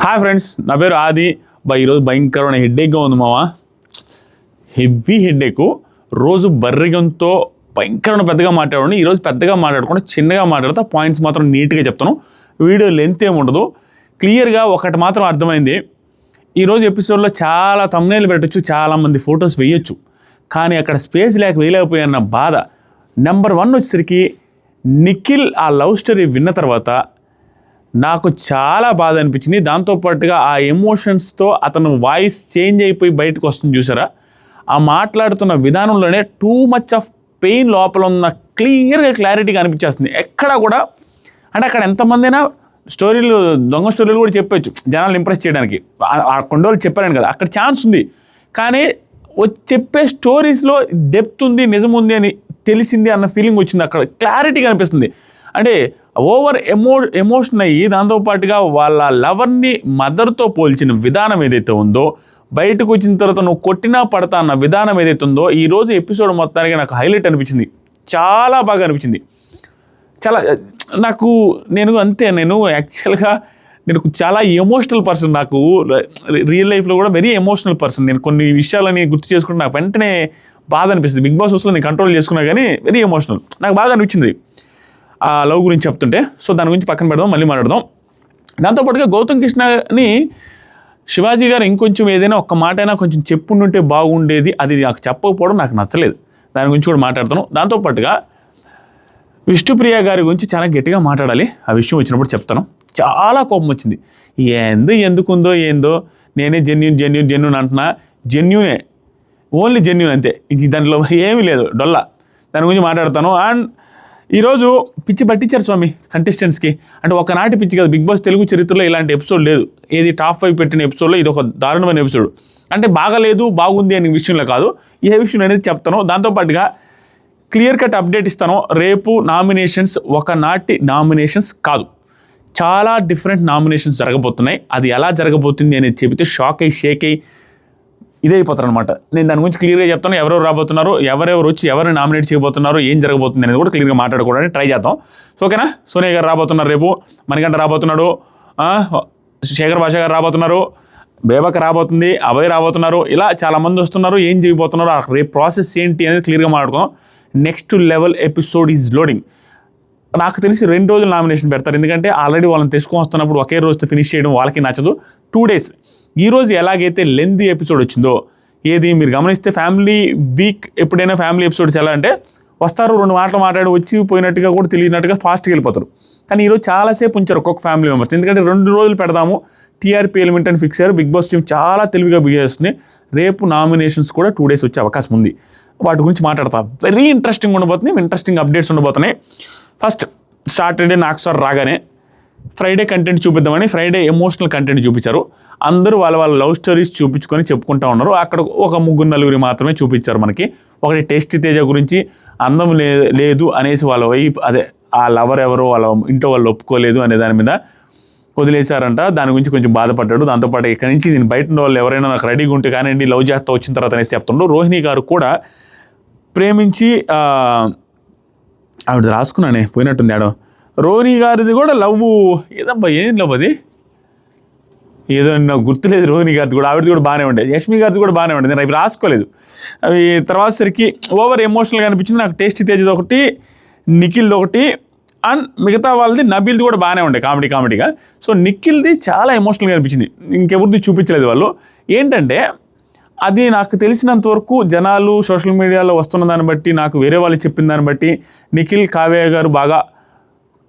Hi friends, నా పేరు ఆది. ఈరోజు భయంకరమైన హెడ్ఏక్గా ఉంది మావా. Heavy headache. రోజు బర్రిగంతో భయంకరమైన పెద్దగా మాట్లాడండి. ఈరోజు పెద్దగా మాట్లాడకుండా చిన్నగా మాట్లాడితే పాయింట్స్ మాత్రం నీట్గా చెప్తాను. వీడియో లెంత్ ఏముండదు. క్లియర్గా ఒకటి మాత్రం అర్థమైంది. ఈరోజు ఎపిసోడ్లో చాలా థంబ్నెయిల్ పెట్టచ్చు, చాలామంది ఫొటోస్ వేయచ్చు, కానీ అక్కడ స్పేస్ లేక వేయలేకపోయాన్న బాధ. నెంబర్ 1 వచ్చేసరికి నిఖిల్ ఆ లవ్ స్టోరీ విన్న తర్వాత నాకు చాలా బాధ అనిపించింది. దాంతోపాటుగా ఆ ఎమోషన్స్తో అతను వాయిస్ చేంజ్ అయిపోయి బయటకు వస్తుంది చూసారా, ఆ మాట్లాడుతున్న విధానంలోనే టూ మచ్ ఆఫ్ పెయిన్ లోపల ఉన్న క్లారిటీగా అనిపించేస్తుంది. ఎక్కడ కూడా అంటే అక్కడ ఎంతమందైనా స్టోరీలు, దొంగ స్టోరీలు కూడా చెప్పచ్చు జనాలు ఇంప్రెస్ చేయడానికి. ఆ కొన్ని రోజులు చెప్పారని కదా, అక్కడ ఛాన్స్ ఉంది. కానీ చెప్పే స్టోరీస్లో డెప్త్ ఉంది, నిజం ఉంది అని తెలిసింది అన్న ఫీలింగ్ వచ్చింది. అక్కడ క్లారిటీగా అనిపిస్తుంది. అంటే ఓవర్ ఎమోషన్ అయ్యి దాంతోపాటుగా వాళ్ళ లవర్ని మదర్తో పోల్చిన విధానం ఏదైతే ఉందో, బయటకు వచ్చిన తర్వాత నువ్వు కొట్టినా పడతా అన్న విధానం ఏదైతే ఉందో, ఈరోజు ఎపిసోడ్ మొత్తానికి నాకు హైలైట్ అనిపించింది. చాలా బాగా అనిపించింది. చాలా నేను యాక్చువల్గా నేను చాలా ఎమోషనల్ పర్సన్. నాకు రియల్ లైఫ్లో కూడా వెరీ ఎమోషనల్ పర్సన్. నేను కొన్ని విషయాలని గుర్తు చేసుకుంటే నాకు వెంటనే బాధ అనిపిస్తుంది. బిగ్ బాస్ వస్తుంది, నేను కంట్రోల్ చేసుకున్నా కానీ వెరీ ఎమోషనల్. నాకు బాగా అనిపించింది ఆ లవ్ గురించి చెప్తుంటే. సో దాని గురించి పక్కన పెడదాం, మళ్ళీ మాట్లాడదాం. దాంతోపాటుగా గౌతమ్ కృష్ణని శివాజీ గారు ఇంకొంచెం ఏదైనా ఒక్క మాట అయినా కొంచెం చెప్పుండుంటే బాగుండేది. అది నాకు చెప్పకపోవడం నాకు నచ్చలేదు. దాని గురించి కూడా మాట్లాడతాను. దాంతోపాటుగా విష్ణుప్రియ గారి గురించి చాలా గట్టిగా మాట్లాడాలి. ఆ విషయం వచ్చినప్పుడు చెప్తాను. చాలా కోపం వచ్చింది. ఎందుకుందో ఏందో, నేనే జెన్యూన్ అంటున్నా. జెన్యూనే, ఓన్లీ జెన్యూన్ అంతే. ఇంక దాంట్లో ఏమీ లేదు డొల్లా. దాని గురించి మాట్లాడతాను. అండ్ ఈరోజు పిచ్చి పట్టించారు స్వామి కంటెస్టెంట్స్కి. అంటే ఒకనాటి పిచ్చి కదా. బిగ్ బాస్ తెలుగు చరిత్రలో ఇలాంటి ఎపిసోడ్ లేదు. ఏది టాప్ 5 పెట్టిన ఎపిసోడ్లో ఇది ఒక దారుణమైన ఎపిసోడ్. అంటే బాగాలేదు బాగుంది అనే విషయంలో కాదు, ఏ విషయం అనేది చెప్తాను. దాంతోపాటుగా క్లియర్ కట్ అప్డేట్ ఇస్తాను. రేపు నామినేషన్స్ ఒకనాటి నామినేషన్స్ కాదు, చాలా డిఫరెంట్ నామినేషన్స్ జరగబోతున్నాయి. అది ఎలా జరగబోతుంది అనేది చెబితే షేక్ అయ్యి ఇదైపోతారు అనమాట. నేను దాని గురించి క్లియర్గా చెప్తాను. ఎవరెవరు రాబోతున్నారు, ఎవరెవరు వచ్చి ఎవరిని నామినేట్ చేయబోతున్నారు, ఏం జరగబోతుంది అనేది కూడా క్లియర్గా మాట్లాడుకోవడానికి ట్రై చేద్దాం. సో ఓకేనా. సోనియా గారు రాబోతున్నారు, రేపు మణికంఠ రాబోతున్నాడు, శేఖర్ భాష గారు రాబోతున్నారు, బేబక్ రాబోతుంది, అభయ్ రాబోతున్నారు. ఇలా చాలామంది వస్తున్నారు. ఏం చేయబోతున్నారు, రేపు ప్రాసెస్ ఏంటి అనేది క్లియర్గా మాట్లాడుకుందాం. Next level episode is loading. నాకు తెలిసి 2 రోజులు నామినేషన్ పెడతారు. ఎందుకంటే ఆల్రెడీ వాళ్ళని తెచ్చుకొని వస్తున్నప్పుడు ఒకే రోజుతో ఫినిష్ చేయడం వాళ్ళకి నచ్చదు. 2 days. ఈరోజు ఎలాగైతే లెంతీ ఎపిసోడ్ వచ్చిందో, ఏది మీరు గమనిస్తే ఫ్యామిలీ వీక్ ఎప్పుడైనా ఫ్యామిలీ ఎపిసోడ్స్ ఎలా అంటే వస్తారు, 2 మాటలు మాట్లాడి వచ్చి పోయినట్టుగా కూడా తెలియనట్టుగా ఫాస్ట్గా వెళ్ళిపోతారు. కానీ ఈరోజు చాలాసేపు ఉంచారు ఒక్కొక్క ఫ్యామిలీ మెంబర్స్. ఎందుకంటే 2 రోజులు పెడదాము, టీఆర్పీ ఎలిమెంట్ అని ఫిక్స్ అయ్యారు. బిగ్ బాస్ టీం చాలా తెలివిగా బిహేవ్ చేస్తుంది. రేపు నామినేషన్స్ కూడా 2 days వచ్చే అవకాశం ఉంది. వాటి గురించి మాట్లాడతా. వెరీ ఇంట్రెస్టింగ్ ఉండబోతున్నాయి, ఇంట్రెస్టింగ్ అప్డేట్స్ ఉండబోతున్నాయి. ఫస్ట్ సాటర్డే నాకు సార్ రాగానే ఫ్రైడే కంటెంట్ చూపిద్దామని ఫ్రైడే ఎమోషనల్ కంటెంట్ చూపించారు. అందరూ వాళ్ళ లవ్ స్టోరీస్ చూపించుకొని చెప్పుకుంటూ ఉన్నారు. అక్కడ ఒక 3-4 మాత్రమే చూపించారు మనకి. ఒకటి టేస్టీ తేజ గురించి అందం లేదు అనేసి వాళ్ళ వైఫ్, అదే ఆ లవర్ ఎవరో వాళ్ళ ఇంట్లో వాళ్ళు ఒప్పుకోలేదు అనే దాని మీద వదిలేశారంట. దాని గురించి కొంచెం బాధపడ్డాడు. దాంతోపాటు ఇక్కడి నుంచి నేను బయట ఉన్న వాళ్ళు ఎవరైనా నాకు రెడీగా ఉంటే కానీ లవ్ చేస్తూ వచ్చిన తర్వాత అనేసి చెప్తుండ్రు. రోహిణి గారు కూడా ప్రేమించి ఆవిడ రాసుకున్నానే పోయినట్టుంది ఆడ. రోహిణి గారిది కూడా లవ్ ఏదబ్బా, ఏం లవ్ అది, ఏదో నాకు గుర్తులేదు. రోహిణి గారిది కూడా, ఆవిడది కూడా బాగానే ఉండేది. యష్మి గారిది కూడా బాగానే ఉండేది. నేను అవి రాసుకోలేదు. అవి తర్వాత సరికి ఓవర్ ఎమోషనల్గా అనిపించింది నాకు. టేస్టీ తేజది ఒకటి, నిఖిల్ది ఒకటి, అండ్ మిగతా వాళ్ళది నబీల్ది కూడా బాగానే ఉండే కామెడీగా. సో నిఖిల్ది చాలా ఎమోషనల్గా అనిపించింది. ఇంకెవరిది చూపించలేదు వాళ్ళు. ఏంటంటే అది నాకు తెలిసినంత వరకు జనాలు సోషల్ మీడియాలో వస్తున్న దాన్ని బట్టి, నాకు వేరే వాళ్ళు చెప్పిన దాన్ని బట్టి నిఖిల్ కావ్య గారు బాగా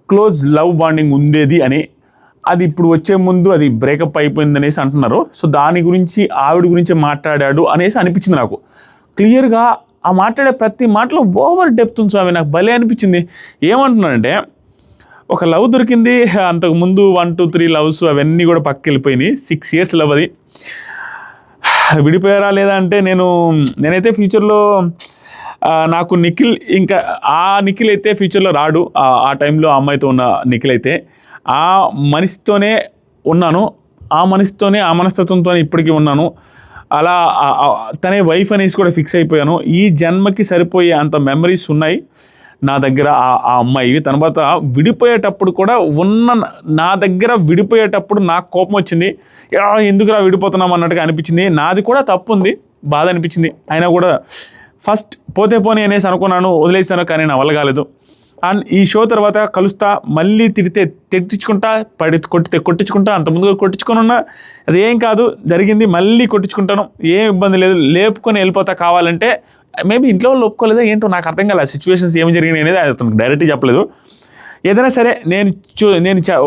క్లోజ్ లవ్ బాండింగ్ ఉండేది అని, అది ఇప్పుడు వచ్చే ముందు అది బ్రేకప్ అయిపోయింది అనేసి అంటున్నారు. సో దాని గురించి ఆవిడ గురించి మాట్లాడాడు అనేసి అనిపించింది నాకు. క్లియర్గా ఆ మాట్లాడే ప్రతి మాటలో ఓవర్ డెప్త్ ఉంది స్వామి. నాకు భలే అనిపించింది. ఏమంటున్నానంటే, ఒక లవ్ దొరికింది, అంతకుముందు 1, 2, 3 లవ్స్ అవన్నీ కూడా పక్కకి వెళ్ళిపోయినాయి. 6 years లవ్ అది. విడిపోయారా లేదా అంటే నేనైతే ఫ్యూచర్లో నాకు నిఖిల్, ఇంకా ఆ నిఖిల్ అయితే ఫ్యూచర్లో రాడు. ఆ టైంలో ఆ అమ్మాయితో ఉన్న నిఖిల్ అయితే ఆ మనిషితోనే ఉన్నాను, ఆ మనిషితోనే ఆ మనస్తత్వంతోనే ఇప్పటికీ ఉన్నాను. అలా తనే వైఫ్ అనేసి కూడా ఫిక్స్ అయిపోయాను. ఈ జన్మకి సరిపోయే అంత మెమరీస్ ఉన్నాయి. నా దగ్గర ఆ అమ్మాయి తర్వాత విడిపోయేటప్పుడు కూడా నా దగ్గర విడిపోయేటప్పుడు నాకు కోపం వచ్చింది, ఎందుకురా విడిపోతున్నాం అన్నట్టుగా అనిపించింది. నాది కూడా తప్పు ఉంది, బాధ అనిపించింది. అయినా కూడా ఫస్ట్ పోతే పోనీ అనేసి అనుకున్నాను, వదిలేసాను, కానీ నా వల్ల కాలేదు. అండ్ ఈ షో తర్వాత కలుస్తా, మళ్ళీ తిట్టించుకుంటా, కొట్టించుకుంటా, అంత ముందుగా కొట్టించుకొని ఉన్నా అదేం కాదు, జరిగింది, మళ్ళీ కొట్టించుకుంటాను, ఏం ఇబ్బంది లేదు, లేపుకొని వెళ్ళిపోతా. కావాలంటే మేబీ ఇంట్లో వాళ్ళు ఒప్పుకోలేదా ఏంటో నాకు అర్థం కాలేదు, సిచ్యువేషన్స్ ఏమి జరిగినాయి అనేది అతనికి డైరెక్ట్గా చెప్పలేదు. ఏదైనా సరే నేను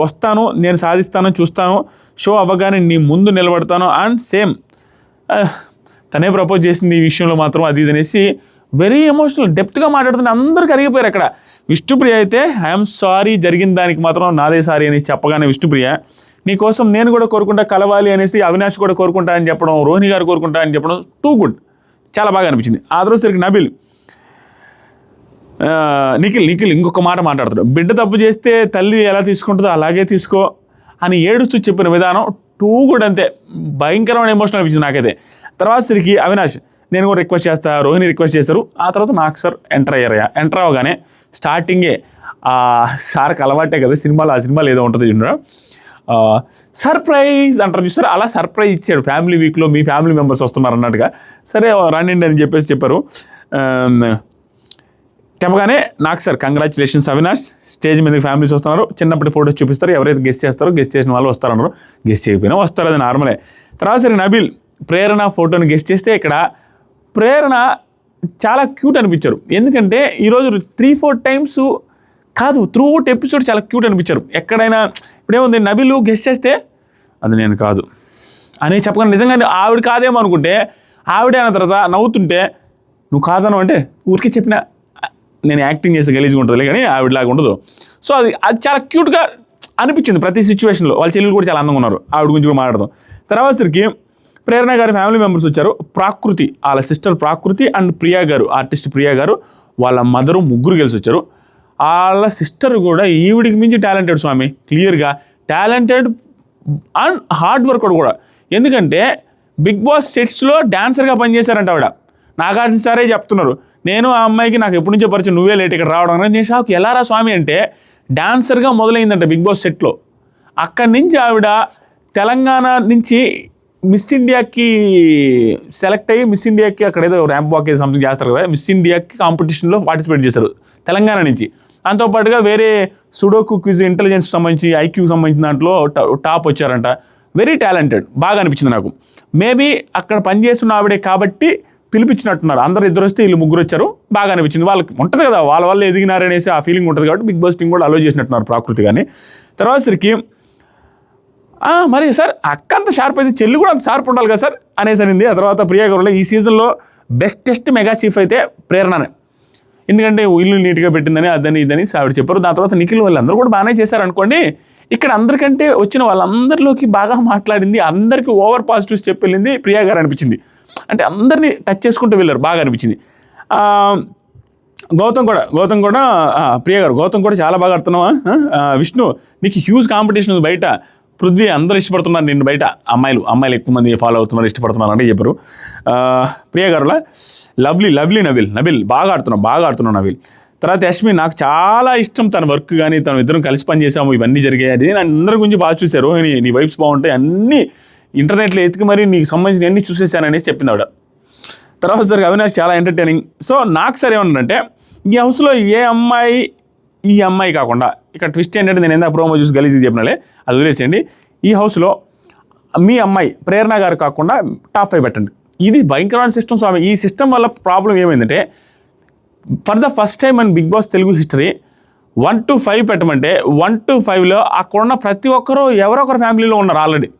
వస్తాను, నేను సాధిస్తాను, చూస్తాను, షో అవ్వగానే నీ ముందు నిలబడతాను. అండ్ సేమ్ తనే ప్రపోజ్ చేసింది ఈ విషయంలో మాత్రం అది ఇది అనేసి వెరీ ఎమోషనల్ డెప్త్గా మాట్లాడుతున్న అందరూ కరిగిపోయారు అక్కడ. విష్ణుప్రియ అయితే ఐఎమ్ సారీ, జరిగిన దానికి మాత్రం నాదే సారీ అని చెప్పగానే విష్ణుప్రియ నీకోసం నేను కూడా కోరుకుంటా కలవాలి అనేసి అవినాష్ కూడా కోరుకుంటా అని చెప్పడం, రోహిణి గారు కోరుకుంటా అని చెప్పడం టూ గుడ్, చాలా బాగా అనిపించింది. ఆ రోజు సరికి నబిల్ నిఖిల్ ఇంకొక మాట మాట్లాడుతాడు, బిడ్డ తప్పు చేస్తే తల్లి ఎలా తీసుకుంటుందో అలాగే తీసుకో అని ఏడుస్తూ చెప్పిన విధానం టూ గుడ్, అంతే భయంకరమైన ఎమోషనల్ అనిపించింది నాకైతే. తర్వాత సరికి అవినాష్ నేను కూడా రిక్వెస్ట్ చేస్తా, రోహిణి రిక్వెస్ట్ చేశారు. ఆ తర్వాత నాకు సార్ ఎంటర్ అవ్వగానే స్టార్టింగే సార్కి అలవాటే కదా సినిమాలో, ఆ సినిమాలో ఏదో ఉంటుంది చూడరా, సర్ప్రైజ్ అంటారు చూస్తారు, అలా సర్ప్రైజ్ ఇచ్చాడు. ఫ్యామిలీ వీక్లో మీ ఫ్యామిలీ మెంబర్స్ వస్తున్నారు అన్నట్టుగా, సరే రండి అని చెప్పారు. చెప్పగానే నాకు సార్ కంగ్రాచులేషన్స్ అవినాష్, స్టేజ్ మీద ఫ్యామిలీస్ వస్తున్నారు, చిన్నప్పటి ఫోటోస్ చూపిస్తారు, ఎవరైతే గెస్ట్ చేస్తారో గెస్ట్ చేసిన వాళ్ళు వస్తారన్నారు, గెస్ట్ చేయకపోయినా వస్తారు, అది నార్మలే. తర్వాత సరే నబిల్ ప్రేరణ ఫోటోని గెస్ట్ చేస్తే ఇక్కడ ప్రేరణ చాలా క్యూట్ అనిపించారు. ఎందుకంటే ఈరోజు 3-4 టైమ్స్ కాదు, త్రూ అవుట్ ఎపిసోడ్ చాలా క్యూట్ అనిపించారు. ఎక్కడైనా ఇప్పుడేముంది, నబిలు గెస్ట్ చేస్తే అది నేను కాదు అని చెప్పగానే నిజంగా ఆవిడ కాదేమో అనుకుంటే, ఆవిడే అన్న తర్వాత నవ్వుతుంటే నువ్వు కాదను అంటే ఊరికే చెప్పిన నేను యాక్టింగ్ చేస్తే గలీజ్గా ఉంటుంది కానీ ఆవిడలాగా ఉండదు. సో అది చాలా క్యూట్గా అనిపించింది ప్రతి సిచ్యువేషన్లో. వాళ్ళ చెల్లెలు కూడా చాలా అందంగా ఉన్నారు, ఆవిడ గురించి కూడా మాట్లాడదాం. తర్వాతసరికి ప్రేరణ గారి ఫ్యామిలీ మెంబర్స్ వచ్చారు. ప్రాకృతి, వాళ్ళ సిస్టర్ ప్రాకృతి అండ్ ప్రియా గారు, ఆర్టిస్ట్ ప్రియా గారు, వాళ్ళ మదరు, ముగ్గురు కలిసి వచ్చారు. వాళ్ళ సిస్టర్ కూడా ఈవిడికి మించి టాలెంటెడ్ స్వామి, క్లియర్గా టాలెంటెడ్ అండ్ హార్డ్ వర్క్ కూడా. ఎందుకంటే బిగ్ బాస్ సెట్స్లో డాన్సర్గా పనిచేశారంట ఆవిడ. నాగార్జున సారే చెప్తున్నారు, నేను ఆ అమ్మాయికి నాకు ఎప్పటి నుంచో పరిచయం, నువ్వే లేట్ ఇక్కడ రావడం అనేది. నేను షాక్, ఎలా రా స్వామి అంటే డాన్సర్గా మొదలైందంట బిగ్ బాస్ సెట్లో. అక్కడి నుంచి ఆవిడ తెలంగాణ నుంచి మిస్ ఇండియాకి సెలెక్ట్ అయ్యి, మిస్ ఇండియాకి అక్కడ ఏదో ర్యాంప్ వాక్ ఏదో సంథింగ్ చేస్తారు కదా, మిస్ ఇండియాకి కాంపిటీషన్లో పార్టిసిపేట్ చేశారు తెలంగాణ నుంచి. దాంతోపాటుగా వేరే సుడోకు క్విజ్ ఇంటెలిజెన్స్ సంబంధించి, ఐక్యూకి సంబంధించిన దాంట్లో టాప్ వచ్చారంట. వెరీ టాలెంటెడ్, బాగా అనిపించింది నాకు. మేబీ అక్కడ పనిచేస్తున్న ఆవిడే కాబట్టి పిలిపించినట్టున్నారు, అందరు ఇద్దరు వస్తే వీళ్ళు ముగ్గురు వచ్చారు, బాగా అనిపించింది. వాళ్ళకి ఉంటుంది కదా, వాళ్ళ వల్ల ఎదిగినారనేసి ఆ ఫీలింగ్ ఉంటుంది కాబట్టి బిగ్ బాస్ టీం కూడా అలో చేసినట్టున్నారు ప్రాకృతి. కానీ తర్వాత సరికి మరి సార్ అక్క అంత షార్ప్ అయితే చెల్లి కూడా అంత షార్ప్ ఉండాలి కదా సార్ అనేసి అనింది. ఆ తర్వాత ప్రియా గారు ఈ సీజన్లో బెస్టెస్ట్ మెగా చీఫ్ అయితే ప్రేరణనే, ఎందుకంటే ఇల్లు నీట్గా పెట్టిందని అదని ఇదని ఆవిడ చెప్పారు. దాని తర్వాత నిఖిల్ వాళ్ళందరూ కూడా బాగానే చేశారనుకోండి. ఇక్కడ అందరికంటే వచ్చిన వాళ్ళందరిలోకి బాగా మాట్లాడింది, అందరికీ ఓవర్ పాజిటివ్స్ చెప్పి వెళ్ళింది ప్రియా గారు అనిపించింది. అంటే అందరినీ టచ్ చేసుకుంటూ వెళ్ళారు, బాగా అనిపించింది. గౌతమ్ కూడా ప్రియా గారు, గౌతమ్ కూడా చాలా బాగా ఆడుతున్నావా విష్ణు, నీకు హ్యూజ్ కాంపిటీషన్ ఉంది బయట, పృథ్వీ అందరూ ఇష్టపడుతున్నారు నిన్ను బయట, అమ్మాయిలు ఎక్కువ మంది ఫాలో అవుతున్నారు, ఇష్టపడుతున్నారు అంటే చెప్పారు. ప్రియా గారులా లవ్లీ నబిల్ బాగా ఆడుతున్నావు నబిల్. తర్వాత యష్మి, నాకు చాలా ఇష్టం తన వర్క్ కానీ, తను ఇద్దరం కలిసి పని చేసాము, ఇవన్నీ జరిగాయి, అది అందరి గురించి బాగా చూశారు, నీ వైబ్స్ బాగుంటాయి, అన్నీ ఇంటర్నెట్లో ఎతికి మరి నీకు సంబంధించిన అన్నీ చూసేసాననేసి చెప్పింది ఆవిడ. తర్వాత సరే అవినాష్ చాలా ఎంటర్టైనింగ్. సో నాకు సరే ఏమన్నారంటే, ఈ హౌస్లో ఈ అమ్మాయి కాకుండా, ఇక్కడ ట్విస్ట్ ఏంటంటే నేను ఎంత ప్రోమో చూసి గలీజీ చెప్పినాలే, అది వదిలేసేయండి. ఈ హౌస్లో మీ అమ్మాయి ప్రేరణ గారు కాకుండా టాప్ 5 పెట్టండి. ఇది భయంకరమైన సిస్టమ్ స్వామి. ఈ సిస్టమ్ వల్ల ప్రాబ్లం ఏమైందంటే, for the first time in Bigg Boss Telugu history 1 to 5 పెట్టమంటే 1 to 5లో అక్కడున్న ప్రతి ఒక్కరూ ఎవరొకరు ఫ్యామిలీలో ఉన్నారు ఆల్రెడీ.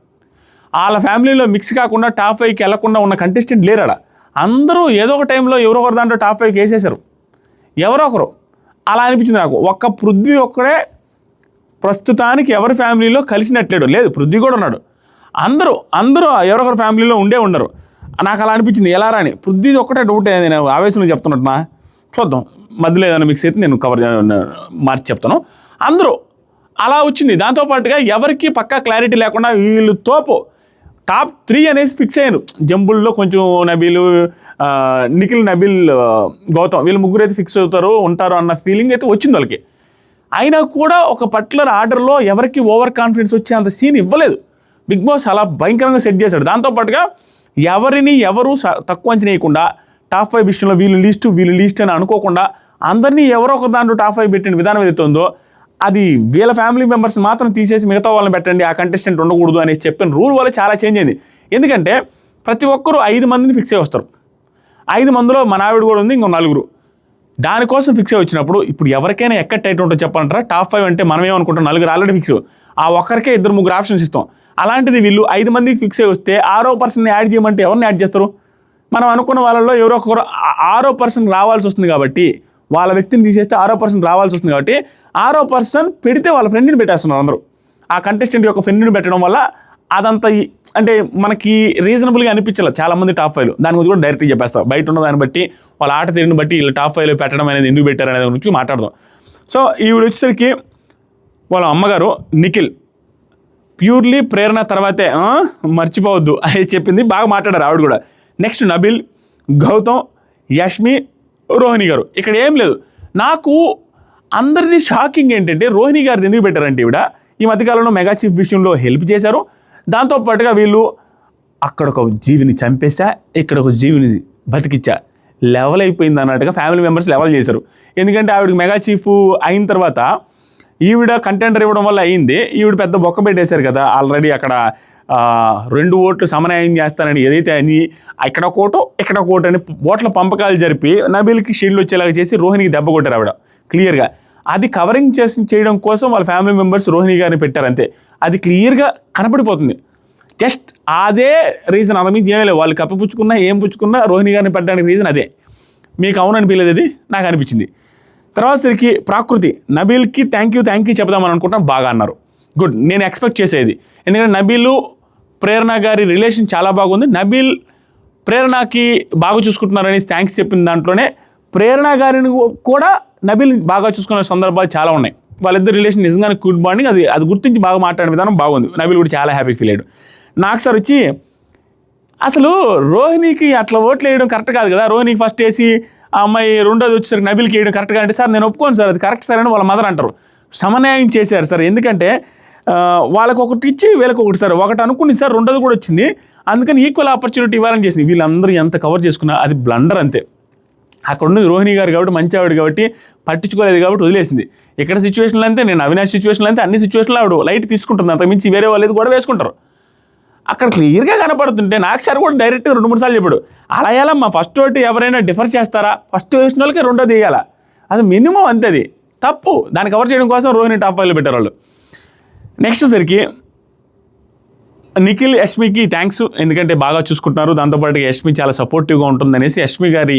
వాళ్ళ ఫ్యామిలీలో మిక్స్ కాకుండా టాప్ 5కి వెళ్లకుండా ఉన్న కంటెస్టెంట్ లేరాడ. అందరూ ఏదో ఒక టైంలో ఎవరో ఒకరు దాంట్లో టాప్ 5కి వేసేశారు, ఎవరో ఒకరు. అలా అనిపించింది నాకు. ఒక్క పృథ్వీ ఒక్కడే ప్రస్తుతానికి ఎవరి ఫ్యామిలీలో కలిసినట్లేడు, లేదు పృథ్వీ కూడా ఉన్నాడు. అందరూ ఎవరొకరు ఫ్యామిలీలో ఉండరు. నాకు అలా అనిపించింది. ఎలా రాని పృథ్వీది ఒక్కటే డౌట్, నేను ఆవేశంలో చెప్తున్నట్టున్నా, చూద్దాం మధ్యలో ఏదైనా మిక్స్ అయితే నేను మార్చి చెప్తాను. అందరూ అలా వచ్చింది. దాంతోపాటుగా ఎవరికి పక్కా క్లారిటీ లేకుండా వీళ్ళు తోపు టాప్ 3 అనేసి ఫిక్స్ అయ్యారు. జంబుల్లో కొంచెం నబీల్, నిఖిల్, నబీల్, గౌతమ్ వీళ్ళు ముగ్గురు అయితే ఫిక్స్ ఉంటారు అన్న ఫీలింగ్ అయితే వచ్చింది వాళ్ళకి. అయినా కూడా ఒక పర్టికులర్ ఆర్డర్లో ఎవరికి ఓవర్ కాన్ఫిడెన్స్ వచ్చే అంత సీన్ ఇవ్వలేదు. బిగ్ బాస్ అలా భయంకరంగా సెట్ చేశాడు. దాంతోపాటుగా ఎవరు తక్కువ అంచనా వేయకుండా టాప్ 5 విషయంలో వీళ్ళు లీస్ట్ అని అనుకోకుండా అందరినీ ఎవరో ఒక దాంట్లో టాప్ 5 పెట్టిన విధానం ఏదైతే ఉందో అది వీళ్ళ ఫ్యామిలీ మెంబర్స్ మాత్రం తీసేసి మిగతా వాళ్ళని పెట్టండి, ఆ కంటెస్టెంట్ ఉండకూడదు అనేసి చెప్పిన రూల్ వల్ల చాలా చేంజ్ అయింది. ఎందుకంటే ప్రతి ఒక్కరు 5 మందిని ఫిక్స్ అయ్యి వస్తారు. 5 మందిలో మన ఆవిడ కూడా ఉంది, ఇంకో 4. దానికోసం ఫిక్స్ అయ్యి వచ్చినప్పుడు ఇప్పుడు ఎవరికైనా ఎక్కడ టైట్ ఉంటుందో చెప్పాలంటారా? టాప్ 5 అంటే మనం ఏమనుకుంటాం, 4 ఆల్రెడీ ఫిక్స్, ఆ ఒక్కరికే 2-3 ఆప్షన్స్ ఇస్తాం. అలాంటిది వీళ్ళు 5 మందికి ఫిక్స్ అయ్యి వస్తే 6వ పర్సన్ని యాడ్ చేయమంటే ఎవరిని యాడ్ చేస్తారు? మనం అనుకున్న వాళ్ళలో ఎవరో ఒకరు 6వ పర్సన్ రావాల్సి వస్తుంది కాబట్టి, వాళ్ళ వ్యక్తిని తీసేస్తే 6వ పర్సన్ రావాల్సి వస్తుంది కాబట్టి 6వ పర్సన్ పెడితే వాళ్ళ ఫ్రెండ్ని పెట్టేస్తున్నారు అందరూ. ఆ కంటెస్టెంట్ యొక్క ఫ్రెండ్ని పెట్టడం వల్ల అదంతా అంటే మనకి రీజనబుల్గా అనిపించలేదు చాలామంది టాప్ 5లో. దాని గురించి కూడా డైరెక్ట్గా చెప్పేస్తారు. బయట ఉన్న దాన్ని బట్టి వాళ్ళ ఆట తీరుని బట్టి వీళ్ళు టాప్ 5లో పెట్టడం అనేది ఎందుకు పెట్టారు అనేది గురించి మాట్లాడదాం. సో ఈవిడ వచ్చేసరికి వాళ్ళ అమ్మగారు నిఖిల్ ప్యూర్లీ ప్రేరణ తర్వాతే, మర్చిపోవద్దు అని చెప్పింది. బాగా మాట్లాడారు ఆవిడ కూడా. నెక్స్ట్ నబిల్, గౌతమ్, యష్మి, రోహిణి గారు. ఇక్కడ ఏం లేదు. నాకు అందరిది షాకింగ్ ఏంటంటే రోహిణి గారిది ఎందుకు పెట్టారంటే ఈవిడ ఈ మధ్యకాలంలో మెగా చీఫ్ విషయంలో హెల్ప్ చేశారు. దాంతోపాటుగా వీళ్ళు అక్కడ ఒక జీవిని చంపేసా, ఇక్కడ ఒక జీవిని బతికిచ్చా, లెవెల్ అయిపోయింది అన్నట్టుగా ఫ్యామిలీ మెంబర్స్ లెవెల్ చేశారు. ఎందుకంటే ఆవిడకి మెగా చీఫ్ అయిన తర్వాత ఈవిడ కంటెండర్ ఇవ్వడం వల్ల అయింది. ఈవిడ పెద్ద బొక్క పెట్టేశారు కదా ఆల్రెడీ. అక్కడ 2 ఓట్లు సమన్వయం చేస్తానని ఏదైతే అని ఇక్కడ కోటు అని ఓట్ల పంపకాలు జరిపి నబీల్కి షీల్డ్ వచ్చేలాగా చేసి రోహిణికి దెబ్బ కొట్టారు ఆవిడ క్లియర్గా. అది కవరింగ్ చేయడం కోసం వాళ్ళ ఫ్యామిలీ మెంబర్స్ రోహిణి గారిని పెట్టారు అంతే. అది క్లియర్గా కనపడిపోతుంది. జస్ట్ అదే రీజన్, అంతకుమించి ఏమీ లేదు. వాళ్ళు కప్పిపుచ్చుకున్నా ఏం పుచ్చుకున్నా రోహిణి గారిని పెట్టడానికి రీజన్ అదే. మీకు అవును అనిపించలేదు? అది నాకు అనిపించింది. తర్వాత సరికి ప్రాకృతి, నబీల్కి థ్యాంక్ యూ చెప్దామని అనుకుంటాం, బాగా అన్నారు, గుడ్. నేను ఎక్స్పెక్ట్ చేసేది, ఎందుకంటే నబీలు ప్రేరణ గారి రిలేషన్ చాలా బాగుంది. నబీల్ ప్రేరణకి బాగా చూసుకుంటున్నారని థ్యాంక్స్ చెప్పిన దాంట్లోనే ప్రేరణ గారిని కూడా నబీల్ బాగా చూసుకున్న సందర్భాలు చాలా ఉన్నాయి. వాళ్ళిద్దరు రిలేషన్ నిజంగానే గుడ్ బాండింగ్. అది గుర్తించి బాగా మాట్లాడిన విధానం బాగుంది. నబీల్ కూడా చాలా హ్యాపీ ఫీల్ అయ్యాడు. నాకు సార్ వచ్చి అసలు రోహిణికి అట్లా ఓట్లు వేయడం కరెక్ట్ కాదు కదా. రోహిణికి ఫస్ట్ వేసి ఆ అమ్మాయి రెండోది వచ్చేసరికి నబీల్కి వేయడం కరెక్ట్గా అంటే, సార్ నేను ఒప్పుకోను సార్, అది కరెక్ట్ సార్ అని వాళ్ళ మదర్ అంటారు. సమన్వయం చేశారు సార్, ఎందుకంటే వాళ్ళకి ఒకటి ఇచ్చి వీళ్ళకి ఒకటి సార్, ఒకటి అనుకుని సార్ రెండోది కూడా వచ్చింది, అందుకని ఈక్వల్ ఆపర్చునిటీ ఇవ్వాలని చేసింది. వీళ్ళందరూ ఎంత కవర్ చేసుకున్నా అది బ్లండర్ అంతే. అక్కడ ఉన్నది రోహిణి గారు కాబట్టి మంచి ఆవిడ కాబట్టి పట్టించుకోలేదు కాబట్టి వదిలేసింది. ఇక్కడ సిచ్యువేషన్లో అంతే, నేను అవినాష్ సిచ్యువేషన్లో అంతే, అన్ని సిచ్యువేషన్లో ఆవిడ లైట్ తీసుకుంటుంది. అంతకుమించి వేరే వాళ్ళు కూడా వేసుకుంటారు. అక్కడ క్లియర్గా కనపడుతుంటే నాకు సార్ కూడా డైరెక్ట్గా 2-3 సార్లు చెప్పాడు, అలా వేయాలమ్మా, ఫస్ట్ ఒకటి ఎవరైనా డిఫర్ చేస్తారా, ఫస్ట్ వేసిన వాళ్ళకి రెండోది వేయాలా, అది మినిమం అంతే. అది తప్పు. దాన్ని కవర్ చేయడం కోసం రోహిణి టాప్ 5లో పెట్టారు వాళ్ళు. నెక్స్ట్ సరికి నిఖిల్, యష్మికి థ్యాంక్స్, ఎందుకంటే బాగా చూసుకుంటున్నారు. దాంతోపాటు యష్మి చాలా సపోర్టివ్గా ఉంటుంది అనేసి యష్మి గారి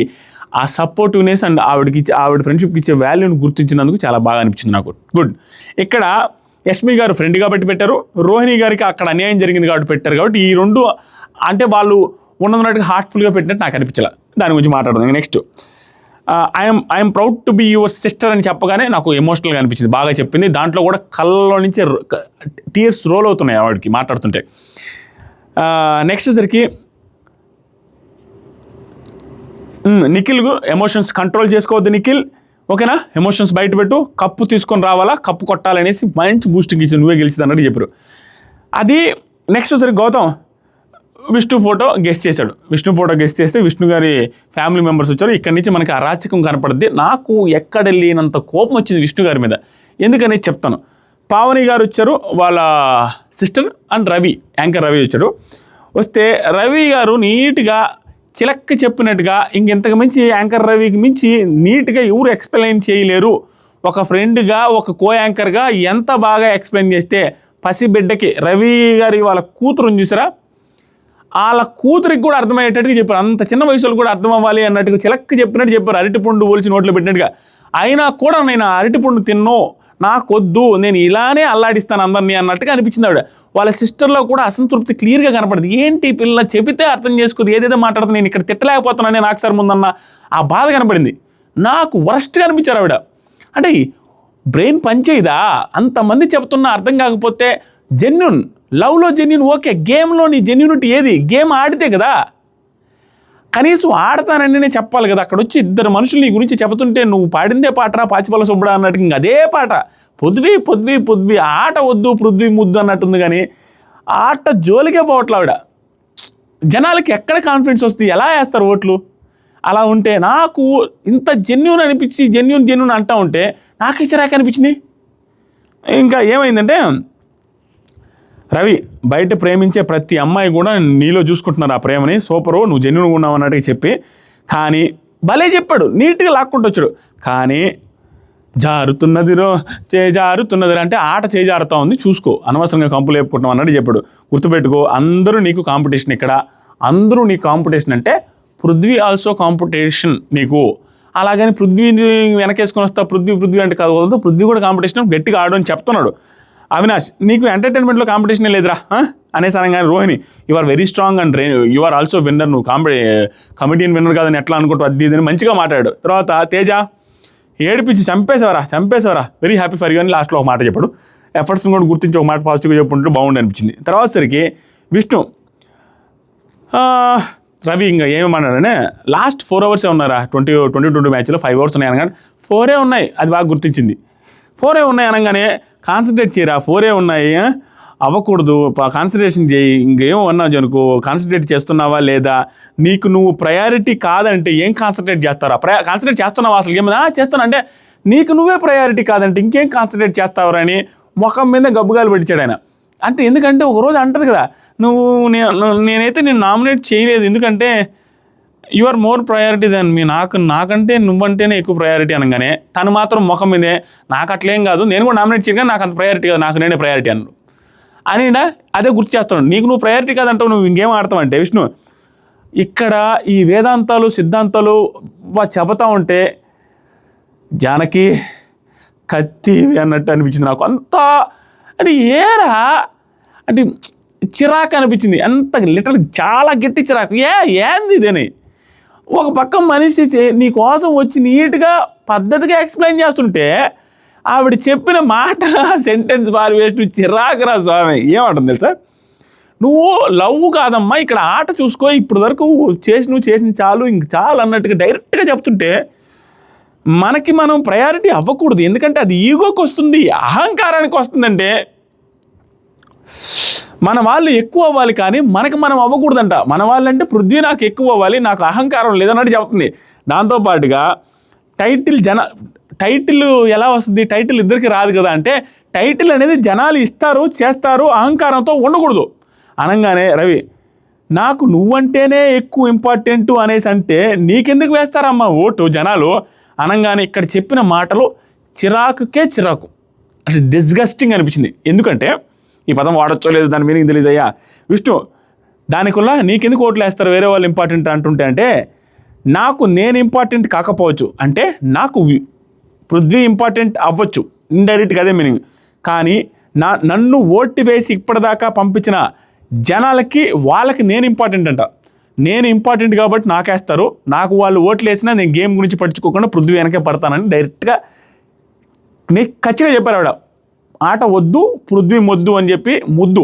ఆ సపోర్టివ్నెస్ అండ్ ఆవిడ ఫ్రెండ్షిప్కి ఇచ్చే వాల్యూని గుర్తించినందుకు చాలా బాగా అనిపించింది నాకు. గుడ్. ఇక్కడ యష్మి గారు ఫ్రెండ్ కాబట్టి పెట్టారు, రోహిణి గారికి అక్కడ అన్యాయం జరిగింది కాబట్టి పెట్టారు. కాబట్టి ఈ రెండు అంటే వాళ్ళు ఉన్నట్టుగా హార్ట్ఫుల్గా పెట్టినట్టు నాకు అనిపించాల. దాని గురించి మాట్లాడదాం. Next I'm proud to be your sister అని చెప్పగానే నాకు ఎమోషనల్గా అనిపించింది, బాగా చెప్పింది. దాంట్లో కూడా కళ్ళలో నుంచి టీయర్స్ రోల్ అవుతున్నాయి ఆవిడకి మాట్లాడుతుంటే. నెక్స్ట్ సరికి నిఖిల్ ఎమోషన్స్ కంట్రోల్ చేసుకోవద్దు నిఖిల్, ఓకేనా, ఎమోషన్స్ బయట పెట్టు, కప్పు తీసుకొని రావాలా, కప్పు కొట్టాలనేసి మంచి బూస్టింగ్ ఇచ్చి నువ్వే గెలిచింది అన్నట్టు చెప్పారు. అది నెక్స్ట్ సరి గౌతమ్ విష్ణు ఫోటో గెస్ట్ చేశాడు. విష్ణు ఫోటో గెస్ట్ చేస్తే విష్ణు గారి ఫ్యామిలీ మెంబర్స్ వచ్చారు. ఇక్కడి నుంచి మనకి అరాచకం కనపడుద్ది. నాకు ఎక్కడ వెళ్ళినంత కోపం వచ్చింది విష్ణు గారి మీద. ఎందుకని చెప్తాను. పావని గారు వచ్చారు, వాళ్ళ సిస్టర్ అండ్ యాంకర్ రవి వచ్చాడు. వస్తే రవి గారు నీట్గా చిలక్క చెప్పినట్టుగా ఇంకెంతకు మించి యాంకర్ రవికి మించి నీట్గా ఎవరు ఎక్స్ప్లెయిన్ చేయలేరు. ఒక ఫ్రెండ్గా, ఒక కో యాంకర్గా ఎంత బాగా ఎక్స్ప్లెయిన్ చేస్తే పసిబిడ్డకి రవి గారి వాళ్ళ కూతురుని చూసారా, వాళ్ళ కూతురికి కూడా అర్థమయ్యేటట్టుగా చెప్పారు. అంత చిన్న వయసులో కూడా అర్థం అవ్వాలి అన్నట్టుగా చిలక్క చెప్పినట్టు చెప్పారు. అరటిపండు పోల్చి నోట్లో పెట్టినట్టుగా. అయినా కూడా నేను అరటిపండు తిన్నో, నాకొద్దు, నేను ఇలానే అల్లాడిస్తాను అందరినీ అన్నట్టుగా అనిపించింది ఆవిడ. వాళ్ళ సిస్టర్లో కూడా అసంతృప్తి క్లియర్గా కనపడింది. ఏంటి పిల్ల చెబితే అర్థం చేసుకోదు, ఏదేదో మాట్లాడుతుంది, నేను ఇక్కడ తిట్టలేకపోతున్నానే నాకు సార్ ముందన్న ఆ బాధ కనపడింది. నాకు వరస్ట్గా అనిపించారు ఆవిడ. అంటే బ్రెయిన్ పనిచేయదా, అంతమంది చెప్తున్నా అర్థం కాకపోతే జెన్యున్ లవ్లో జెన్యూన్ ఓకే, గేమ్లో నీ జెన్యూనిటీ ఏది? గేమ్ ఆడితే కదా, కనీసం ఆడతానని నేను చెప్పాలి కదా. అక్కడ వచ్చి ఇద్దరు మనుషులు నీ గురించి చెబుతుంటే నువ్వు పాడిందే పాటరా పాచిపల్ల సుబ్బడా అన్నట్టు ఇంక అదే పాట, పొద్వి ఆట వద్దు పృథ్వీ ముద్దు అన్నట్టుంది. కానీ ఆట జోలికే పోవట్లే ఆవిడ. జనాలకి ఎక్కడ కాన్ఫిడెన్స్ వస్తుంది, ఎలా వేస్తారు ఓట్లు? అలా ఉంటే నాకు ఇంత జెన్యూన్ అనిపించి జెన్యూన్ అంటా ఉంటే నాకు చిరాకు అనిపించింది. ఇంకా ఏమైందంటే, రవి బయట ప్రేమించే ప్రతి అమ్మాయి కూడా నీలో చూసుకుంటున్నారు ఆ ప్రేమని, సూపరు, నువ్వు జెన్యూన్గా ఉన్నావు అన్నట్టుగా చెప్పి, కానీ భలే చెప్పాడు, నీట్గా లాక్కుంటూ వచ్చాడు. కానీ జారుతున్నదిరా అంటే ఆట చేజారుతా ఉంది, చూసుకో, అనవసరంగా కంపులు లేపుకుంటున్నావు అన్నట్టు చెప్పాడు. గుర్తుపెట్టుకో, అందరూ నీకు కాంపిటీషన్, ఇక్కడ అందరూ నీకు కాంపిటీషన్. అంటే పృథ్వీ ఆల్సో కాంపిటీషన్ నీకు. అలాగని పృథ్వీని వెనకేసుకొని వస్తా, పృథ్వీ అంటే కాదు, పృథ్వీ కూడా కాంపిటీషన్, గట్టిగా ఆడు అని చెప్తున్నాడు. అవినాష్, నీకు ఎంటర్టైన్మెంట్లో కాంపిటీషనే లేదురా అనేసి అనగానే, Rohini you are very strong and you are also winner, నువ్వు కమెడియన్ విన్నర్ కాదని ఎట్లా అనుకుంటూ అది ఇది మంచిగా మాట్లాడాడు. తర్వాత తేజ, ఏడిపించి చంపేశావరా, వెరీ హ్యాపీ ఫర్ యూ అని లాస్ట్లో ఒక మాట చెప్పాడు. ఎఫర్ట్స్ని కూడా గుర్తించి ఒక మాట పాజిటివ్గా చెప్పుకుంటూ బాగుండి అనిపించింది. తర్వాత సరికి విష్ణు, రవి ఇంకా ఏమన్నాడనే, లాస్ట్ 4 hours ఉన్నారా 20 మ్యాచ్లో 5 hours ఉన్నాయి అనగానే 4 ఉన్నాయి, అది బాగా గుర్తించింది. 4 ఉన్నాయి అనగానే కాన్సన్ట్రేట్ చేయరా, 4 ఉన్నాయి అవ్వకూడదు, కాన్సన్ట్రేషన్ చేయి, ఇంకేమో అన్నావు అనుకో, కాన్సన్ట్రేట్ చేస్తున్నావా లేదా, నీకు నువ్వు ప్రయారిటీ కాదంటే ఏం కాన్సన్ట్రేట్ చేస్తారా, కాన్సన్ట్రేట్ చేస్తున్నావా అసలు ఏమైనా చేస్తాను అంటే, నీకు నువ్వే ప్రయారిటీ కాదంటే ఇంకేం కాన్సన్ట్రేట్ చేస్తావరా అని ముఖం మీద గబ్బుగాలు పెట్టించాడు ఆయన. అంటే ఎందుకంటే ఒకరోజు అంటది కదా, నేనైతే నేను నామినేట్ చేయలేదు, ఎందుకంటే యు ఆర్ మోర్ ప్రయారిటీ దాన్ మీ, నాకంటే నువ్వంటేనే ఎక్కువ ప్రయారిటీ అనగానే తను మాత్రం ముఖం మీదే, నాకు అట్లేం కాదు, నేను కూడా నామినేట్ చేయగా నాకు అంత ప్రయారిటీ కాదు, నాకు నేనే ప్రయారిటీ అన్నాడు అని అదే గుర్తు చేస్తున్నాడు. నీకు నువ్వు ప్రయారిటీ కాదంటావు, నువ్వు ఇంకేం ఆడతావు అంటే, విష్ణు ఇక్కడ ఈ వేదాంతాలు సిద్ధాంతాలు చెబుతా ఉంటే జానకి కత్తి అన్నట్టు అనిపించింది నాకు. అంతా అంటే ఏరా అంటే చిరాకు అనిపించింది, అంత లిటరల్ చాలా గట్టి చిరాకు. ఏంది ఇదని, ఒక పక్క మనిషి నీ కోసం వచ్చి నీట్గా పద్ధతిగా ఎక్స్ప్లెయిన్ చేస్తుంటే ఆవిడ చెప్పిన మాట సెంటెన్స్ బాగా వేస్ట్, చిరాకురా స్వామి. ఏమంటుంది తెలుసా, నువ్వు లవ్ కాదమ్మా ఇక్కడ ఆట చూసుకో, ఇప్పుడు వరకు నువ్వు చేసిన చాలు, ఇంక చాలు అన్నట్టుగా డైరెక్ట్గా చెప్తుంటే మనం ప్రయారిటీ అవ్వకూడదు, ఎందుకంటే అది ఈగోకి వస్తుంది, అహంకారానికి వస్తుందంటే మన వాళ్ళు ఎక్కువ అవ్వాలి కానీ మనం అవ్వకూడదంట. మన వాళ్ళంటే పృథ్వీ నాకు ఎక్కువ అవ్వాలి, నాకు అహంకారం లేదన్నట్టు చెప్తుంది. దాంతోపాటుగా టైటిల్ ఎలా వస్తుంది, టైటిల్ ఇద్దరికి రాదు కదా అంటే, టైటిల్ అనేది జనాలు ఇస్తారు చేస్తారు, అహంకారంతో ఉండకూడదు అనగానే, రవి నాకు నువ్వంటేనే ఎక్కువ ఇంపార్టెంట్ అనేసి అంటే నీకెందుకు వేస్తారమ్మా ఓటు జనాలు అనగానే, ఇక్కడ చెప్పిన మాటలు చిరాకుకే చిరాకు, అంటే డిస్గస్టింగ్ అనిపించింది. ఎందుకంటే ఈ పదం వాడచ్చో లేదు, దాని మీనింగ్ తెలియదు అయ్యా విష్ణు, దానివల్ల నీకెందుకు ఓట్లు వేస్తారు వేరే వాళ్ళు ఇంపార్టెంట్ అంటుంటే, అంటే నేను ఇంపార్టెంట్ కాకపోవచ్చు, అంటే నాకు పృథ్వీ ఇంపార్టెంట్ అవ్వచ్చు, ఇండైరెక్ట్గా అదే మీనింగ్. కానీ నన్ను ఓటు వేసి ఇప్పటిదాకా పంపించిన జనాలకి వాళ్ళకి నేను ఇంపార్టెంట్ అంట, నేను ఇంపార్టెంట్ కాబట్టి నాకేస్తారు, నాకు వాళ్ళు ఓట్లు వేసినా నేను గేమ్ గురించి పట్టించుకోకుండా పృథ్వీ వెనకే పడతానని డైరెక్ట్గా ఖచ్చితంగా చెప్పారు ఆవిడ. ఆట వద్దు పృథ్వీ మొద్దు అని చెప్పి ముద్దు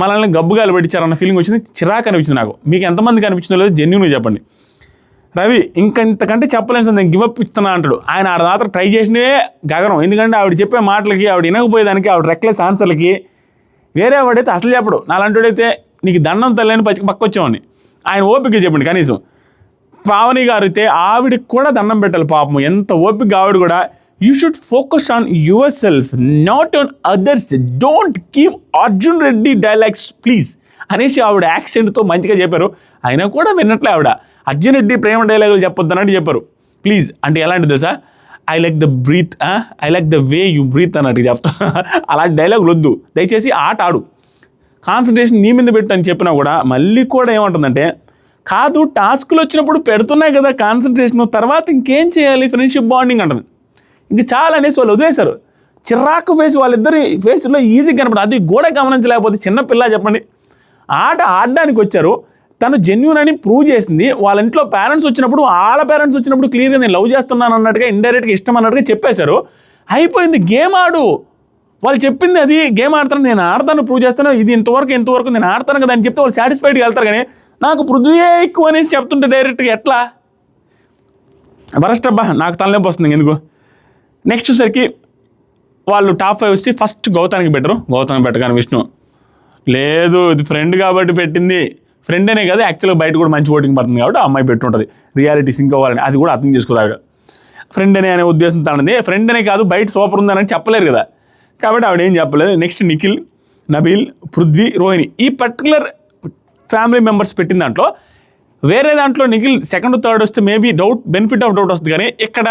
మనల్ని గబ్బుగాలు పెట్టించారన్న ఫీలింగ్ వచ్చింది, చిరాకు అనిపించింది నాకు. మీకు ఎంతమందికి అనిపించిందో లేదో జెన్యూన్గా చెప్పండి. రవి ఇంతకంటే చెప్పలేను సార్, నేను గివప్ ఇస్తున్నా అంటాడు. ఆయన ఆడ మాత్రం ట్రై చేసినే గగనం, ఎందుకంటే ఆవిడ చెప్పే మాటలకి, ఆవిడ వినకపోయేదానికి, ఆవిడ రెక్లెస్ ఆన్సర్లకి వేరే వాడైతే అసలు చెప్పడు. నాలంటోడైతే నీకు దండం తల్లని పక్క వచ్చేవాడిని. ఆయన ఓపిక చెప్పండి. కనీసం పావని గారు అయితే ఆవిడకి కూడా దండం పెట్టాలి పాపం, ఎంత ఓపిక ఆవిడ కూడా. You should focus on your self, not on others, don't give Arjun Reddy dialogues please అనేసి ఆవిడ యాక్సెంట్తో మంచిగా చెప్పారు. అయినా కూడా విన్నట్లే ఆవిడ అర్జున్ రెడ్డి ప్రేమ డైలాగులు చెప్పొద్దు అన్నట్టు చెప్పారు. ప్లీజ్ అంటే ఎలాంటిది తెలుసా, I like the breath, I like the way you breath అన్నట్టు చెప్తా. అలాంటి డైలాగులు వద్దు దయచేసి, ఆట ఆడు, కాన్సన్ట్రేషన్ నీ మీద పెట్టు అని చెప్పినా కూడా మళ్ళీ కూడా ఏమంటుందంటే, కాదు టాస్కులు వచ్చినప్పుడు పెడుతున్నాయి కదా కాన్సన్ట్రేషన్, తర్వాత ఇంకేం చేయాలి ఫ్రెండ్షిప్ బాండింగ్ అంటుంది. ఇంక చాలా అనేసి వాళ్ళు వదిలేశారు. చిరాకు ఫేస్ వాళ్ళిద్దరి ఫేస్లో ఈజీగా కనపడదు. అది కూడా గమనించలేకపోతే చిన్నపిల్ల చెప్పండి, ఆట ఆడడానికి వచ్చారు, తను జెన్యూన్ అని ప్రూవ్ చేసింది. వాళ్ళ ఇంట్లో పేరెంట్స్ వచ్చినప్పుడు, వాళ్ళ పేరెంట్స్ వచ్చినప్పుడు క్లియర్గా నేను లవ్ చేస్తున్నాను అన్నట్టుగా, ఇండైరెక్ట్గా ఇష్టం అన్నట్టుగా చెప్పేశారు. అయిపోయింది, గేమ్ ఆడు, వాళ్ళు చెప్పింది అది గేమ్ ఆడతాను, నేను ఆడతాను, ప్రూవ్ చేస్తాను, ఇది ఇంతవరకు నేను ఆడతాను కదా అని చెప్తే వాళ్ళు సాటిస్ఫైడ్గా వెళ్తారు. కానీ నాకు పృథ్వీయే ఎక్కువ అనేసి చెప్తుంటే డైరెక్ట్గా ఎట్లా వరస్ట్ అబ్బా, నాకు తలనొప్పి వస్తుంది ఎందుకు. నెక్స్ట్ వచ్చేసరికి వాళ్ళు టాప్ 5 వచ్చి ఫస్ట్ గౌతానికి పెట్టరు. గౌతమ్ పెట్టగానే విష్ణు లేదు ఇది ఫ్రెండ్ కాబట్టి పెట్టింది, ఫ్రెండ్ అనే కదా యాక్చువల్గా బయట కూడా మంచి ఓటింగ్ పడుతుంది కాబట్టి ఆ అమ్మాయి పెట్టుంటుంది రియాలిటీ సింక్ అవ్వాలని. అది కూడా అర్థం చేసుకోదు ఫ్రెండ్ అనే ఉద్దేశంతో అన్నది. ఫ్రెండ్ అనే కాదు బయట సూపర్ ఉందని చెప్పలేరు కదా, కాబట్టి ఆవిడ ఏం చెప్పలేదు. నెక్స్ట్ నిఖిల్, నబీల్, పృథ్వీ, రోహిణి ఈ పర్టికులర్ ఫ్యామిలీ మెంబర్స్ పెట్టిన దాంట్లో వేరే దాంట్లో నిఖిల్ సెకండ్ థర్డ్ వస్తే మేబీ బెనిఫిట్ ఆఫ్ డౌట్ వస్తుంది. కానీ ఇక్కడ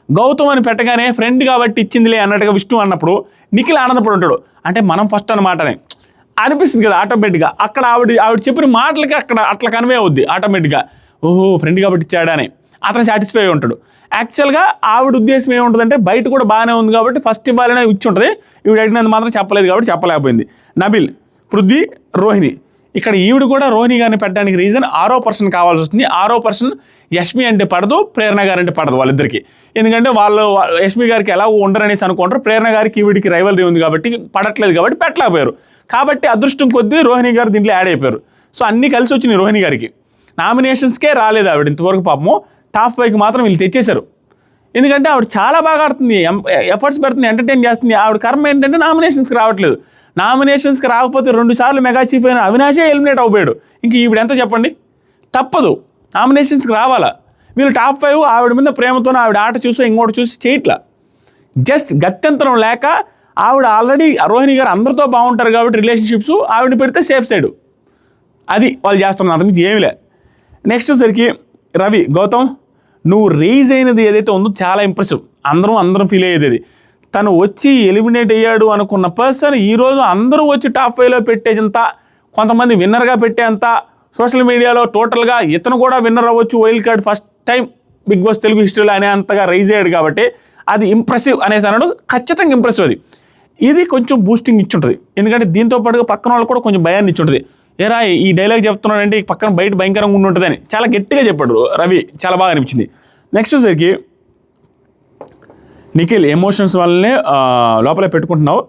గౌతమ్ అని పెట్టగానే ఫ్రెండ్ కాబట్టి ఇచ్చిందిలే అన్నట్టుగా విష్ణు అన్నప్పుడు నిఖిల్ ఆనందపడి ఉంటాడు. అంటే మనం ఫస్ట్ అన్నమాటనే అనిపిస్తుంది కదా ఆటోమేటిక్గా. అక్కడ ఆవిడ చెప్పిన మాటలకి అక్కడ అట్లా కన్వే అవుద్ది ఆటోమేటిక్గా, ఓహో ఫ్రెండ్ కాబట్టి ఇచ్చాడా అని అతను సాటిస్ఫై అయి ఉంటాడు. యాక్చువల్గా ఆవిడ ఉద్దేశం ఏముంటుందంటే బయట కూడా బాగానే ఉంది కాబట్టి ఫస్ట్ ఇవ్వాలనే ఇచ్చి ఉంటుంది, ఈవిడ అడిగినందుకు మాత్రం చెప్పలేదు కాబట్టి చెప్పలేకపోయింది. నబీల్, పృథ్వీ, రోహిణి ఇక్కడ ఈవిడ కూడా రోహిణి గారిని పెట్టడానికి రీజన్ 6వ పర్సన్ కావాల్సి వస్తుంది. 6వ పర్సన్ యష్మి అంటే పడదు, ప్రేరణ గారు అంటే పడదు వాళ్ళిద్దరికి. ఎందుకంటే వాళ్ళు యష్మి గారికి ఎలా ఉండరనేసి అనుకుంటారు, ప్రేరణ గారికి ఈవిడికి రైవల్రీ ఉంది కాబట్టి పడట్లేదు కాబట్టి పెట్టలేకపోయారు. కాబట్టి అదృష్టం కొద్దీ రోహిణి గారు దీంట్లో యాడ్ అయిపోయారు. సో అన్నీ కలిసి వచ్చినాయి రోహిణి గారికి. నామినేషన్స్కే రాలేదు ఆవిడ ఇంతవరకు. పాపము టాప్ 5కి మాత్రం వీళ్ళు తెచ్చేశారు. ఎందుకంటే ఆవిడ చాలా బాగా ఆడుతుంది, ఎఫర్ట్స్ పెడుతుంది, ఎంటర్టైన్ చేస్తుంది. ఆవిడ కర్మ ఏంటంటే నామినేషన్స్కి రావట్లేదు. నామినేషన్స్కి రాకపోతే 2 సార్లు మెగా చీఫ్ అయిన అవినాషే ఎలిమినేట్ అయిపోయాడు. ఇంక ఈవిడ ఎంత చెప్పండి, తప్పదు నామినేషన్స్కి రావాలా. వీళ్ళు టాప్ 5 ఆవిడ మీద ప్రేమతో ఆవిడ ఆట చూసి ఇంకోటి చూసి చేయట్లా, జస్ట్ గత్యంతరం లేక ఆవిడ ఆల్రెడీ రోహిణి గారు అందరితో బాగుంటారు కాబట్టి రిలేషన్షిప్స్ ఆవిడని పెడితే సేఫ్ సైడ్ అది వాళ్ళు చేస్తున్నారు, అంతకుమించి ఏమీ లే. నెక్స్ట్ వచ్చేసరికి రవి, గౌతమ్ నువ్వు రేజ్ అయినది ఏదైతే ఉందో చాలా ఇంప్రెసివ్, అందరం ఫీల్ అయ్యేది అది. తను వచ్చి ఎలిమినేట్ అయ్యాడు అనుకున్న పర్సన్ ఈరోజు అందరూ వచ్చి టాప్ 5లో పెట్టేంత, కొంతమంది విన్నర్గా పెట్టేంత, సోషల్ మీడియాలో టోటల్గా ఇతను కూడా విన్నర్ అవ్వచ్చు, wild card first time Bigg Boss Telugu హిస్టరీలో అనే అంతగా రైజ్ అయ్యాడు కాబట్టి అది ఇంప్రెసివ్ అనేసి అన్నాడు. ఖచ్చితంగా ఇంప్రెసివ్ అది. ఇది కొంచెం బూస్టింగ్ ఇచ్చుంటుంది, ఎందుకంటే దీంతో పాటుగా పక్కన వాళ్ళు కూడా కొంచెం భయాన్ని ఇచ్చుంటుంది. ఏరా ఈ డైలాగ్ చెప్తున్నాడంటే పక్కన బయట భయంకరంగా ఉంటుందని చాలా గట్టిగా చెప్పాడు రవి, చాలా బాగా అనిపించింది. నెక్స్ట్ వచ్చేసరికి నిఖిల్, ఎమోషన్స్ వల్లనే లోపలే పెట్టుకుంటున్నావు,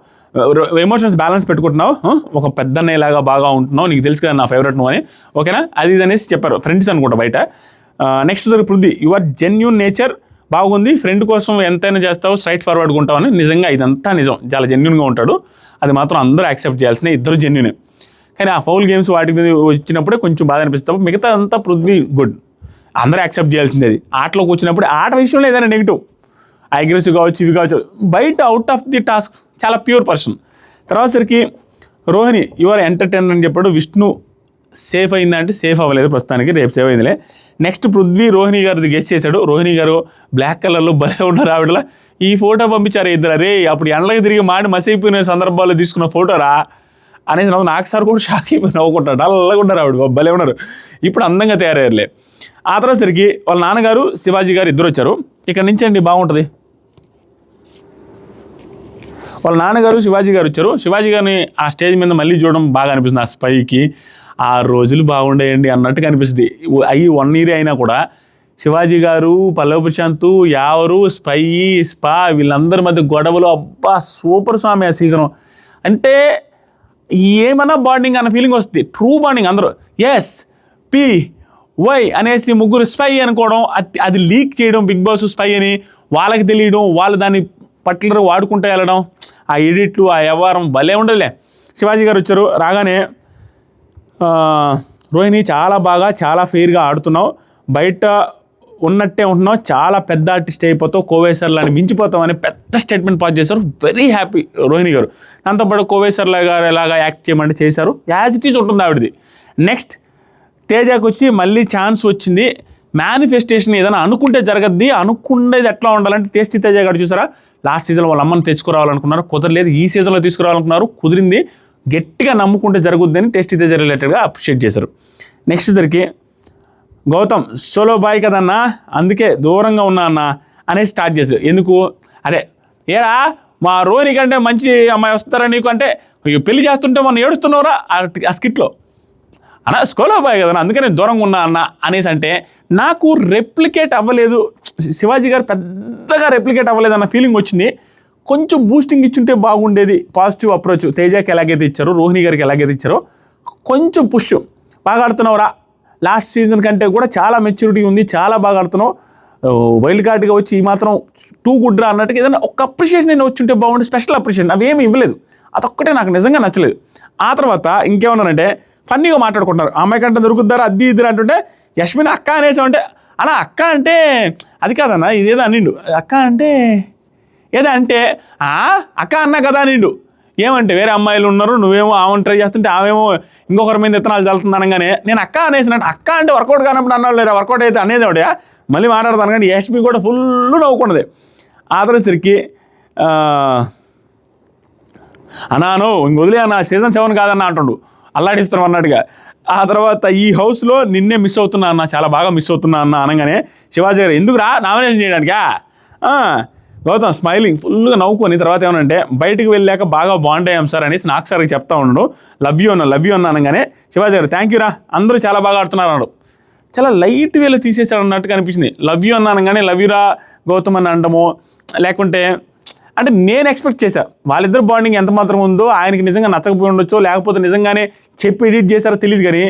ఎమోషన్స్ బ్యాలెన్స్ పెట్టుకుంటున్నావు, ఒక పెద్ద అన్నయ్యలాగా బాగా ఉంటున్నావు, నీకు తెలుసు కదా నా ఫేవరెట్ నువ్వు అని, ఓకేనా అది ఇది అనేసి చెప్పారు ఫ్రెండ్స్ అనుకుంటా బయట. నెక్స్ట్ వచ్చేసరికి పృథ్వీ, యువర్ జెన్యూన్ నేచర్ బాగుంది, ఫ్రెండ్ కోసం ఎంతైనా చేస్తావు, స్ట్రైట్ ఫార్వర్డ్గా ఉంటావు అని. నిజంగా ఇదంతా నిజం, చాలా జెన్యూన్గా ఉంటాడు, అది మాత్రం అందరూ యాక్సెప్ట్ చేయాల్సిన, ఇద్దరు జెన్యూనే. కానీ ఆ ఫౌల్ గేమ్స్ వాటి మీద వచ్చినప్పుడే కొంచెం బాధ అనిపిస్తుంది. మిగతా అంతా పృథ్వీ గుడ్, అందరూ యాక్సెప్ట్ చేయాల్సింది. అది ఆటలోకి వచ్చినప్పుడు ఆట విషయంలో ఏదైనా నెగిటివ్, అగ్రెసివ్ కావచ్చు, ఇవి కావచ్చు, బయట అవుట్ ఆఫ్ ది టాస్క్ చాలా ప్యూర్ పర్సన్. తర్వాత సరికి రోహిణి, యువర్ ఎంటర్టైనర్ అని చెప్పాడు. విష్ణు సేఫ్ అయిందంటే సేఫ్ అవ్వలేదు ప్రస్తుతానికి, రేపు సేఫ్ అయిందిలే. నెక్స్ట్ పృథ్వీ రోహిణి గారిది గెస్ట్ చేశాడు. రోహిణి గారు బ్లాక్ కలర్లో భలే ఉన్నారు ఆవిడలా. ఈ ఫోటో పంపించారు ఇద్దరు, రే అప్పుడు ఎండలకు తిరిగి మాడి మసైపోయిన సందర్భాల్లో తీసుకున్న ఫోటోరా అనేసి నాకు సార్ కూడా షాక్ అయిపోయి నవ్వుకుంటాడు. అలాగా ఉన్నారు ఆవిడ, భలే ఉన్నారు, ఇప్పుడు అందంగా తయారయ్యారులే. ఆ తర్వాత సరికి వాళ్ళ నాన్నగారు శివాజీ గారు ఇద్దరు వచ్చారు. ఇక్కడ నుంచి అండి బాగుంటుంది, వాళ్ళ నాన్నగారు శివాజీ గారు వచ్చారు. శివాజీ గారిని ఆ స్టేజ్ మీద మళ్ళీ చూడడం బాగా అనిపిస్తుంది. ఆ స్పైకి ఆ రోజులు బాగుండేయండి అన్నట్టుగా అనిపిస్తుంది. అవి 1 year అయినా కూడా శివాజీ గారు, పల్లవి ప్రశాంత్, యావరు, స్పా వీళ్ళందరి మధ్య గొడవలు, అబ్బా సూపర్ స్వామి ఆ సీజను. అంటే ఏమన్నా బాండింగ్ అన్న ఫీలింగ్ వస్తుంది, ట్రూ బాండింగ్. అందరూ వై అనేసి ముగ్గురు స్పై అనుకోవడం, అది లీక్ చేయడం బిగ్ బాస్ స్పై అని వాళ్ళకి తెలియడం, వాళ్ళు దాన్ని పర్టికులర్ వాడుకుంటూ వెళ్ళడం, ఆ ఎడిట్లు, ఆ వ్యవహారం భలే ఉండదులే. శివాజీ గారు వచ్చారు. రాగానే రోహిణి చాలా బాగా చాలా ఫెయిర్గా ఆడుతున్నావు, బయట ఉన్నట్టే ఉంటున్నావు, చాలా పెద్ద ఆర్టిస్ట్ అయిపోతావు, కోవేశ్వర్లాని మించిపోతావు అని పెద్ద స్టేట్మెంట్ పాస్ చేశారు. వెరీ హ్యాపీ రోహిణి గారు. దాంతోపాటు కోవేశ్వర్ల గారు ఎలాగా యాక్ట్ చేయమంటే చేశారు, యాజ్ ఇట్ ఈజ్ ఉంటుంది ఆవిడది. నెక్స్ట్ తేజాకి వచ్చి మళ్ళీ ఛాన్స్ వచ్చింది. మేనిఫెస్టేషన్ ఏదైనా అనుకుంటే జరగద్ది, అనుకునేది ఎట్లా ఉండాలంటే టేస్టీ తేజ గారు చూసారా, లాస్ట్ సీజన్లో వాళ్ళ అమ్మని తెచ్చుకురావాలనుకున్నారు, కుదరలేదు. ఈ సీజన్లో తీసుకురావాలనుకున్నారు, కుదిరింది. గట్టిగా నమ్ముకుంటే జరుగుద్ది అని టేస్టీ తేజ రిలేటెడ్గా అప్రిషియేట్ చేశారు. నెక్స్ట్ సరికి గౌతమ్, సోలో బాయ్ కదన్నా, అందుకే దూరంగా ఉన్నా అన్న అనేది స్టార్ట్ చేశారు. ఎందుకు అదే ఏరా మా రోహిణి కంటే మంచి అమ్మాయి వస్తారా నీకు అంటే, పెళ్లి చేస్తుంటే మనం ఏడుస్తున్నావురా ఆ స్కిట్లో అన్న, స్కోలో బాయ్ కదన్నా అందుకే నేను దూరంగా ఉన్నా అన్న అనేసి అంటే, నాకు రెప్లికేట్ అవ్వలేదు, శివాజీ గారు పెద్దగా రెప్లికేట్ అవ్వలేదు అన్న ఫీలింగ్ వచ్చింది. కొంచెం బూస్టింగ్ ఇచ్చుంటే బాగుండేది. పాజిటివ్ అప్రోచ్ తేజకి ఎలాగైతే ఇచ్చారో, రోహిణి గారికి ఎలాగైతే ఇచ్చారో కొంచెం పుష్, బాగా ఆడుతున్నావురా, లాస్ట్ సీజన్ కంటే కూడా చాలా మెచ్యూరిటీ ఉంది, చాలా బాగా ఆడుతున్నావు, వైల్డ్ కార్డ్గా వచ్చి ఈ మాత్రం టూ గుడ్ రా అన్నట్టుగా ఏదైనా ఒక అప్రిషియేషన్ నేను వచ్చి బాగుండే, స్పెషల్ అప్రిషియేషన్ అవి ఏమి ఇవ్వలేదు. అదొక్కటే నాకు నిజంగా నచ్చలేదు. ఆ తర్వాత ఇంకేమన్నానంటే ఫన్నీగా మాట్లాడుకుంటున్నారు, అమ్మాయి కంటే దొరుకుతారా అది ఇది అంటుంటే యష్మిని అక్క అనేసామంటే, అలా అక్క అంటే అది కాదన్న ఇదేదో అనిండు, అక్క అంటే ఏదో అంటే అక్క అన్నా కదా అనిండు. ఏమంటే వేరే అమ్మాయిలు ఉన్నారు, నువ్వేమో ఆమెను ట్రై చేస్తుంటే ఆమెమో ఇంకొకరి మీద విత్తనాలు చల్లుతుంది అనగానే నేను అక్క అనేసినట్టు, అక్క అంటే వర్కౌట్ కానప్పుడు అన్నాడు లేదా, వర్కౌట్ అయితే అనేది ఒకటే మళ్ళీ మాట్లాడతాను. కానీ యష్మి కూడా ఫుల్ నవ్వుకున్నది. ఆ తర్వాతసరికి అన్నాను ఇంక వదిలే అన్న సీజన్ 7 కాదన్న అంటుండు, అల్లాడిస్తున్నాం అన్నట్టుగా. ఆ తర్వాత ఈ హౌస్లో నిన్నే మిస్ అవుతున్నా అన్న, చాలా బాగా మిస్ అవుతున్నా అన్న అనగానే శివాజీ గారు ఎందుకు రా నామినేషన్ చేయడానికా, గౌతమ్ స్మైలింగ్ ఫుల్గా నవ్వుకొని తర్వాత ఏమనంటే బయటికి వెళ్ళాక బాగా బాండ్ అయ్యాం సార్ అనేసి నాకు సార్కి చెప్తా ఉన్నాడు. లవ్ యూ అన్న అనగానే శివాజీ గారు థ్యాంక్ యూ రా, అందరూ చాలా బాగా ఆడుతున్నారు అన్నాడు. చాలా లైట్ వేలో తీసేసాడు అన్నట్టుగా అనిపించింది. లవ్ యూ అనగానే లవ్ యూ రా గౌతమ్ అని అనడము, లేకుంటే అంటే నేను ఎక్స్పెక్ట్ చేశాను వాళ్ళిద్దరు బాండింగ్ ఎంత మాత్రం ఉందో, ఆయనకి నిజంగా నచ్చకపోయి ఉండొచ్చో, లేకపోతే నిజంగానే చెప్పి ఎడిట్ చేశారో తెలియదు. కానీ